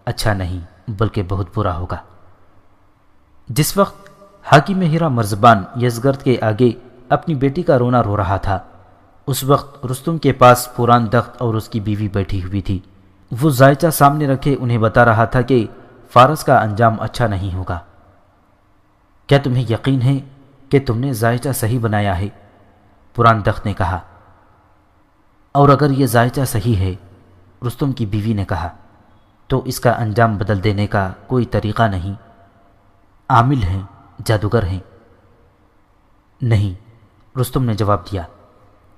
اچھا نہیں بلکہ بہت برا ہوگا۔ جس وقت حاکم ہیرا مرزبان یزگرد کے آگے اپنی بیٹی کا رونا رو رہا تھا، اس وقت رستم کے پاس پوران دخت اور اس کی بیوی بیٹھی ہوئی تھی۔ وہ زائچہ سامنے رکھے انہیں بتا رہا تھا کہ فارس کا انجام اچھا نہیں ہوگا۔ کیا تمہیں یقین ہے کہ تم نے زائچہ صحیح بنایا ہے؟ پوران دخت نے کہا۔ اور اگر یہ زائچہ صحیح ہے، رستم کی بیوی نے کہا، تو اس کا انجام بدل دینے کا کوئی طریقہ نہیں؟ عامل ہیں، جادوگر ہیں؟ نہیں، رستم نے جواب دیا،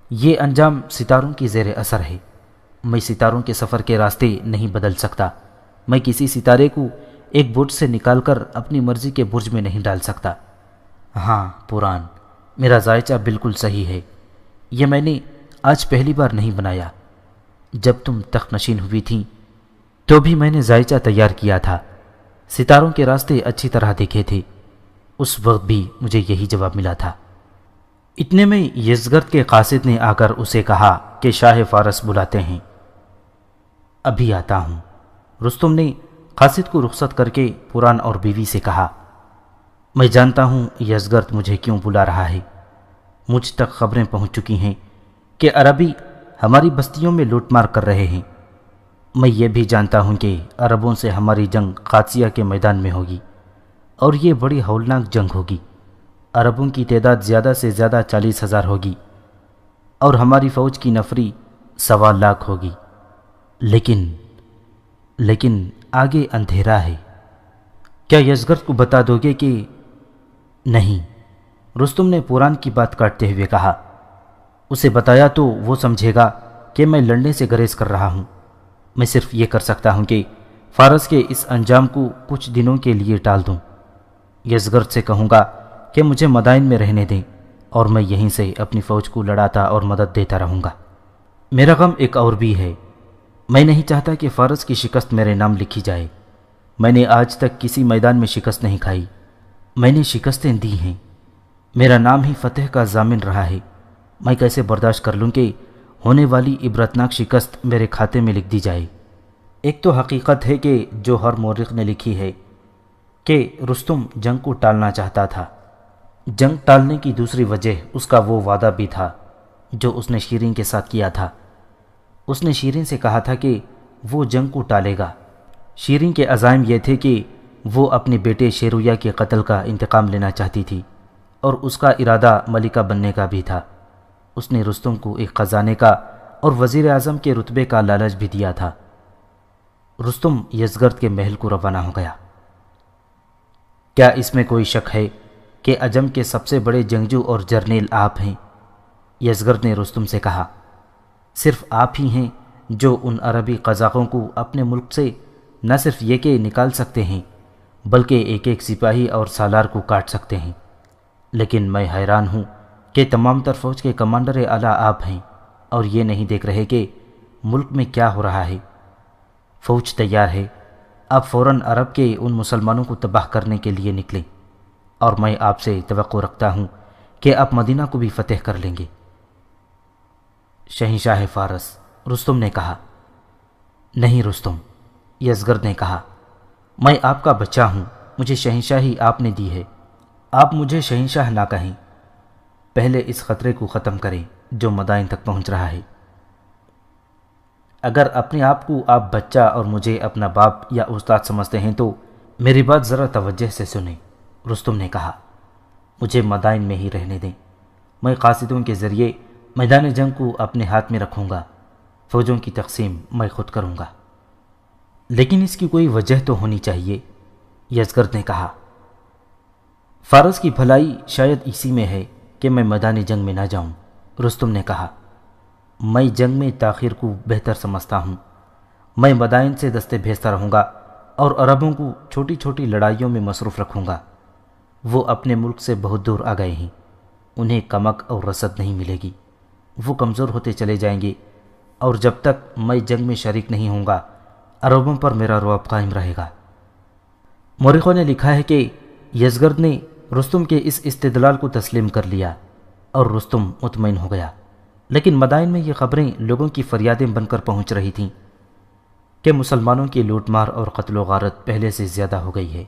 یہ انجام ستاروں کی زیر اثر ہے۔ میں ستاروں کے سفر کے راستے نہیں بدل سکتا۔ میں کسی ستارے کو ایک برج سے نکال کر اپنی مرضی کے برج میں نہیں ڈال سکتا۔ ہاں پوران، میرا زائچہ بالکل صحیح ہے۔ یہ میں نے آج پہلی بار نہیں بنایا۔ جب تم تخت نشین ہوئی تھیں تو بھی میں نے زائچہ تیار کیا تھا، ستاروں کے راستے اچھی طرح دیکھے تھے، اس وقت بھی مجھے یہی جواب ملا تھا۔ اتنے میں یزگرد کے قاصد نے آ کر اسے کہا کہ شاہ فارس بلاتے ہیں۔ ابھی آتا ہوں۔ رستم نے قاصد کو رخصت کر کے پوران اور بیوی سے کہا، میں جانتا ہوں یزگرد مجھے کیوں بلا رہا ہے۔ مجھ تک خبریں پہنچ چکی ہیں کہ عربی ہماری بستیوں میں لوٹ مار کر رہے ہیں۔ میں یہ بھی جانتا ہوں کہ عربوں سے ہماری جنگ قادسیہ کے میدان میں ہوگی اور یہ بڑی ہولناک جنگ ہوگی۔ عربوں کی تعداد زیادہ سے زیادہ 40,000 ہوگی اور ہماری فوج کی نفری 1.25 لاکھ ہوگی۔ لیکن آگے اندھیرا ہے۔ کیا یزگرد کو بتا دو گے کہ؟ نہیں، رستم نے پوران کی بات کاٹتے ہوئے کہا، اسے بتایا تو وہ سمجھے گا کہ میں لڑنے سے گریز کر رہا ہوں۔ میں صرف یہ کر سکتا ہوں کہ فارس کے اس انجام کو کچھ دنوں کے لیے ٹال دوں۔ یزگرد سے کہوں گا کہ مجھے مدائن میں رہنے دیں اور میں یہیں سے اپنی فوج کو لڑاتا اور مدد دیتا رہوں گا۔ میرا غم ایک اور بھی ہے، میں نہیں چاہتا کہ فارس کی شکست میرے نام لکھی جائے۔ میں نے آج تک کسی میدان میں شکست نہیں کھائی، میں نے شکستیں دی ہیں، میرا نام ہی فتح کا ضامن رہا ہے۔ میں کیسے برداشت کر لوں کہ ہونے والی عبرتناک شکست میرے کھاتے میں لکھ دی جائے؟ ایک تو حقیقت ہے کہ جو ہر مورخ نے لکھی ہے کہ رستم جنگ کو ٹالنا چاہتا تھا۔ جنگ ٹالنے کی دوسری وجہ اس کا وہ وعدہ بھی تھا جو اس نے شیرین کے ساتھ کیا تھا۔ اس نے شیرین سے کہا تھا کہ وہ جنگ کو ٹالے گا۔ شیرین کے عزائم یہ تھے کہ وہ اپنے بیٹے شیرویہ کے قتل کا انتقام لینا چاہتی تھی اور اس کا ارادہ ملکہ بننے کا بھی تھا۔ اس نے رستم کو ایک خزانے کا اور وزیر اعظم کے رتبے کا لالچ بھی دیا تھا۔ رستم یزگرد کے محل کو روانہ ہو گیا۔ کیا اس میں کوئی شک ہے کہ عجم کے سب سے بڑے جنگجو اور جرنیل آپ ہیں؟ یزگرد نے رستم سے کہا، صرف آپ ہی ہیں جو ان عربی قزاقوں کو اپنے ملک سے نہ صرف یہ کہ نکال سکتے ہیں بلکہ ایک ایک سپاہی اور سالار کو کاٹ سکتے ہیں۔ لیکن میں حیران ہوں کہ تمام تر فوج کے کمانڈر اعلیٰ آپ ہیں اور یہ نہیں دیکھ رہے کہ ملک میں کیا ہو رہا ہے۔ فوج تیار ہے، آپ فوراً عرب کے ان مسلمانوں کو تباہ کرنے کے لیے نکلیں اور میں آپ سے توقع رکھتا ہوں کہ آپ مدینہ کو بھی فتح کر لیں گے۔ شہنشاہ فارس، رستم نے کہا۔ نہیں رستم، یزگرد نے کہا، میں آپ کا بچہ ہوں، مجھے شہنشاہی آپ نے دی ہے، آپ مجھے شہنشاہ نہ کہیں۔ پہلے اس خطرے کو ختم کریں جو مدائن تک پہنچ رہا ہے۔ اگر اپنے آپ کو آپ بچہ اور مجھے اپنا باپ یا استاد سمجھتے ہیں تو میری بات ذرا توجہ سے سنیں۔ رستم نے کہا، مجھے مدائن میں ہی رہنے دیں، میں قاصدوں کے ذریعے میدان جنگ کو اپنے ہاتھ میں رکھوں گا، فوجوں کی تقسیم میں خود کروں گا۔ لیکن اس کی کوئی وجہ تو ہونی چاہیے، یزگرد نے کہا۔ فارس کی بھلائی شاید اسی میں ہے کہ میں میدان جنگ میں نہ جاؤں، رستم نے کہا۔ میں جنگ میں تاخیر کو بہتر سمجھتا ہوں، میں مدائن سے دستے بھیجتا رہوں گا اور عربوں کو چھوٹی چھوٹی لڑائیوں میں مصروف رکھوں گا۔ وہ اپنے ملک سے بہت دور آ گئے ہیں، انہیں کمک اور رسد نہیں ملے گی، وہ کمزور ہوتے چلے جائیں گے، اور جب تک میں جنگ میں شریک نہیں ہوں گا عربوں پر میرا رعب قائم رہے گا۔ مورخوں نے لکھا ہے کہ یزگرد نے رستم کے اس استدلال کو تسلیم کر لیا اور رستم مطمئن ہو گیا، لیکن مدائن میں یہ خبریں لوگوں کی فریادیں بن کر پہنچ رہی تھیں کہ مسلمانوں کی لوٹ مار اور قتل و غارت پہلے سے زیادہ ہو گئی ہے۔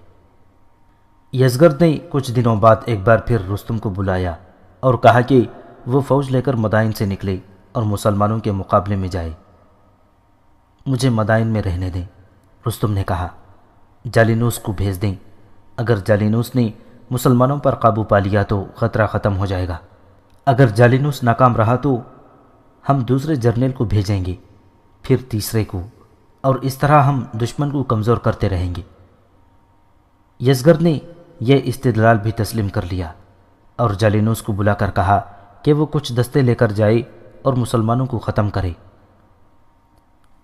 یزگرد نے کچھ دنوں بعد ایک بار پھر رستم کو بلایا اور کہا کہ وہ فوج لے کر مدائن سے نکلے اور مسلمانوں کے مقابلے میں جائے۔ مجھے مدائن میں رہنے دیں، رستم نے کہا، جالینوس کو بھیج دیں، اگر جالینوس نے مسلمانوں پر قابو پا لیا تو خطرہ ختم ہو جائے گا، اگر جالینوس ناکام رہا تو ہم دوسرے جرنیل کو بھیجیں گے، پھر تیسرے کو، اور اس طرح ہم دشمن کو کمزور کرتے رہیں گے۔ یزگرد نے یہ استدلال بھی تسلیم کر لیا اور جالینوس کو بلا کر کہا کہ وہ کچھ دستے لے کر جائے اور مسلمانوں کو ختم کرے۔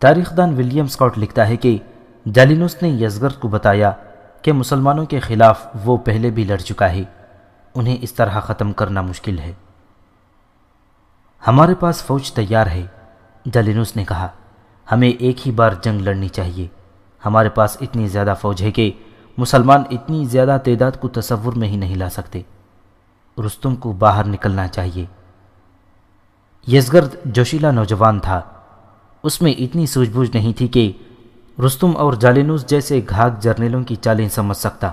تاریخ دان ولیم اسکاٹ لکھتا ہے کہ جالینوس نے یزگرد کو بتایا کہ مسلمانوں کے خلاف وہ پہلے بھی لڑ چکا ہے، انہیں اس طرح ختم کرنا مشکل ہے۔ ہمارے پاس فوج تیار ہے، جالینوس نے کہا، ہمیں ایک ہی بار جنگ لڑنی چاہیے، ہمارے پاس اتنی زیادہ فوج ہے کہ مسلمان اتنی زیادہ تعداد کو تصور میں ہی نہیں لا سکتے، رستم کو باہر نکلنا چاہیے۔ یزگرد جوشیلا نوجوان تھا، اس میں اتنی سوجھ بوجھ نہیں تھی کہ رستم اور جالینوس جیسے گھاگ جرنیلوں کی چالیں سمجھ سکتا۔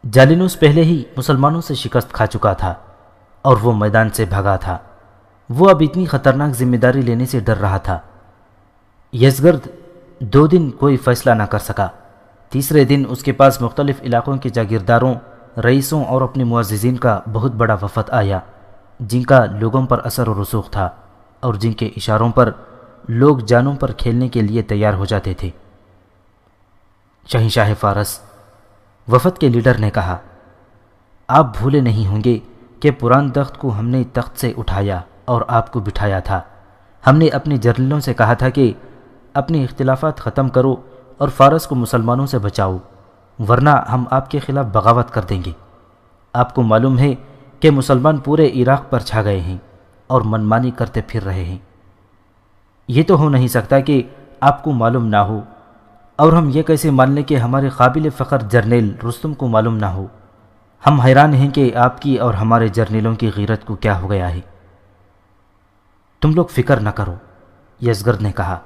جالینوس پہلے ہی مسلمانوں سے شکست کھا چکا تھا اور وہ میدان سے بھگا تھا، وہ اب اتنی خطرناک ذمہ داری لینے سے ڈر رہا تھا۔ یزگرد 2 دن کوئی فیصلہ نہ کر سکا، تیسرے دن اس کے پاس مختلف علاقوں کے جاگیرداروں، رئیسوں اور اپنے معززین کا بہت بڑا وفد آیا، جن کا لوگوں پر اثر و رسوخ تھا اور جن کے اشاروں پر لوگ جانوں پر کھیلنے کے لیے تیار ہو جاتے تھے۔ شہنشاہ فارس، وفد کے لیڈر نے کہا، آپ بھولے نہیں ہوں گے کہ پران تخت کو ہم نے تخت سے اٹھایا اور آپ کو بٹھایا تھا۔ ہم نے اپنے جرنیلوں سے کہا تھا کہ اپنے اختلافات ختم کرو اور فارس کو مسلمانوں سے بچاؤ، ورنہ ہم آپ کے خلاف بغاوت کر دیں گے۔ آپ کو معلوم ہے کہ مسلمان پورے عراق پر چھا گئے ہیں اور منمانی کرتے پھر رہے ہیں۔ یہ تو ہو نہیں سکتا کہ آپ کو معلوم نہ ہو، اور ہم یہ کیسے مان لیں کہ ہمارے قابل فخر جرنیل رستم کو معلوم نہ ہو؟ ہم حیران ہیں کہ آپ کی اور ہمارے جرنیلوں کی غیرت کو کیا ہو گیا ہے۔ تم لوگ فکر نہ کرو، یزگرد نے کہا۔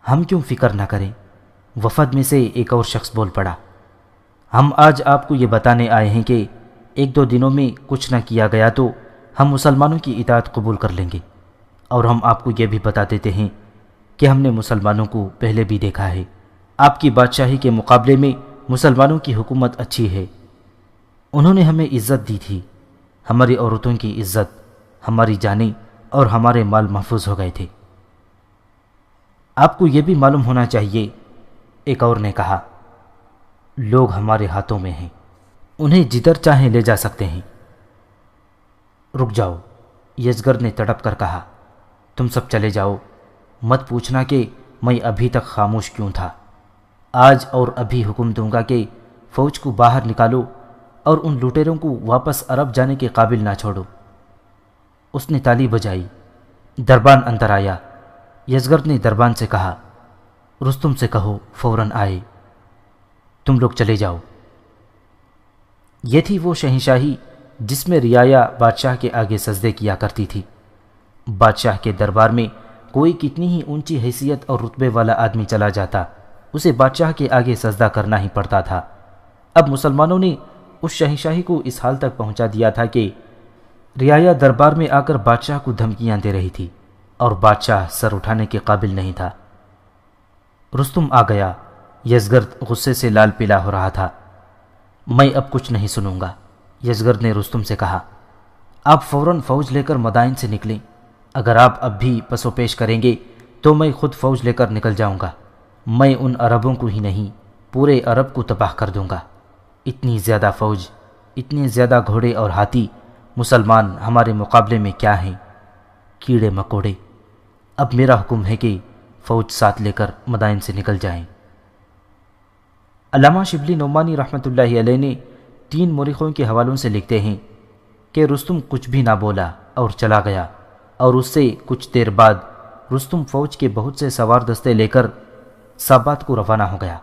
ہم کیوں فکر نہ کریں؟ وفد میں سے ایک اور شخص بول پڑا۔ ہم آج آپ کو یہ بتانے آئے ہیں کہ 1-2 دنوں میں کچھ نہ کیا گیا تو ہم مسلمانوں کی اطاعت قبول کر لیں گے، اور ہم آپ کو یہ بھی بتا دیتے ہیں کہ ہم نے مسلمانوں کو پہلے بھی دیکھا ہے، آپ کی بادشاہی کے مقابلے میں مسلمانوں کی حکومت اچھی ہے۔ انہوں نے ہمیں عزت دی تھی، ہماری عورتوں کی عزت، ہماری جانیں اور ہمارے مال محفوظ ہو گئے تھے۔ آپ کو یہ بھی معلوم ہونا چاہیے، ایک اور نے کہا، لوگ ہمارے ہاتھوں میں ہیں، انہیں جدھر چاہیں لے جا سکتے ہیں۔ رک جاؤ، یزگرد نے تڑپ کر کہا، تم سب چلے جاؤ، مت پوچھنا کہ میں ابھی تک خاموش کیوں تھا۔ آج اور ابھی حکم دوں گا کہ فوج کو باہر نکالو اور ان لوٹیروں کو واپس عرب جانے کے قابل نہ چھوڑو۔ اس نے تالی بجائی، دربان اندر آیا۔ یزگرد نے دربان سے کہا، رستم سے کہو فوراً آئے، تم لوگ چلے جاؤ۔ یہ تھی وہ شہنشاہی جس میں رعایا بادشاہ کے آگے سجدے کیا کرتی تھی۔ بادشاہ کے دربار میں کوئی کتنی ہی اونچی حیثیت اور رتبے والا آدمی چلا جاتا، اسے بادشاہ کے آگے سجدہ کرنا ہی پڑتا تھا۔ اب مسلمانوں نے اس شہنشاہی کو اس حال تک پہنچا دیا تھا کہ رعایا دربار میں آ کر بادشاہ کو دھمکیاں دے رہی تھی اور بادشاہ سر اٹھانے کے قابل نہیں تھا۔ رستم آ گیا، یزگرد غصے سے لال پیلا ہو رہا تھا۔ میں اب کچھ نہیں سنوں گا، یزگرد نے رستم سے کہا۔ آپ فوراً فوج لے کر مدائن سے نکلیں، اگر آپ اب بھی پس و پیش کریں گے تو میں خود فوج لے کر نکل جاؤں گا۔ میں ان عربوں کو ہی نہیں پورے عرب کو تباہ کر دوں گا۔ اتنی زیادہ فوج، اتنے زیادہ گھوڑے اور ہاتھی، مسلمان ہمارے مقابلے میں کیا ہیں؟ کیڑے مکوڑے۔ اب میرا حکم ہے کہ فوج ساتھ لے کر مدائن سے نکل جائیں۔ علامہ شبلی نعمانی رحمۃ اللہ علیہ نے 3 مورخوں کے حوالوں سے لکھتے ہیں کہ رستم کچھ بھی نہ بولا اور چلا گیا، اور اس سے کچھ دیر بعد رستم فوج کے بہت سے سوار دستے لے کر سابات کو روانہ ہو گیا۔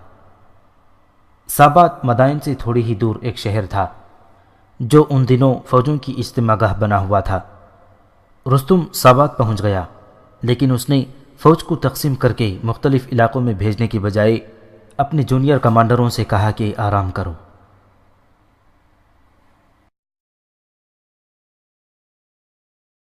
سابات مدائن سے تھوڑی ہی دور ایک شہر تھا جو ان دنوں فوجوں کی اجتماع گاہ بنا ہوا تھا۔ رستم سابات پہنچ گیا، لیکن اس نے فوج کو تقسیم کر کے مختلف علاقوں میں بھیجنے کی بجائے اپنے جونیئر کمانڈروں سے کہا کہ آرام کرو،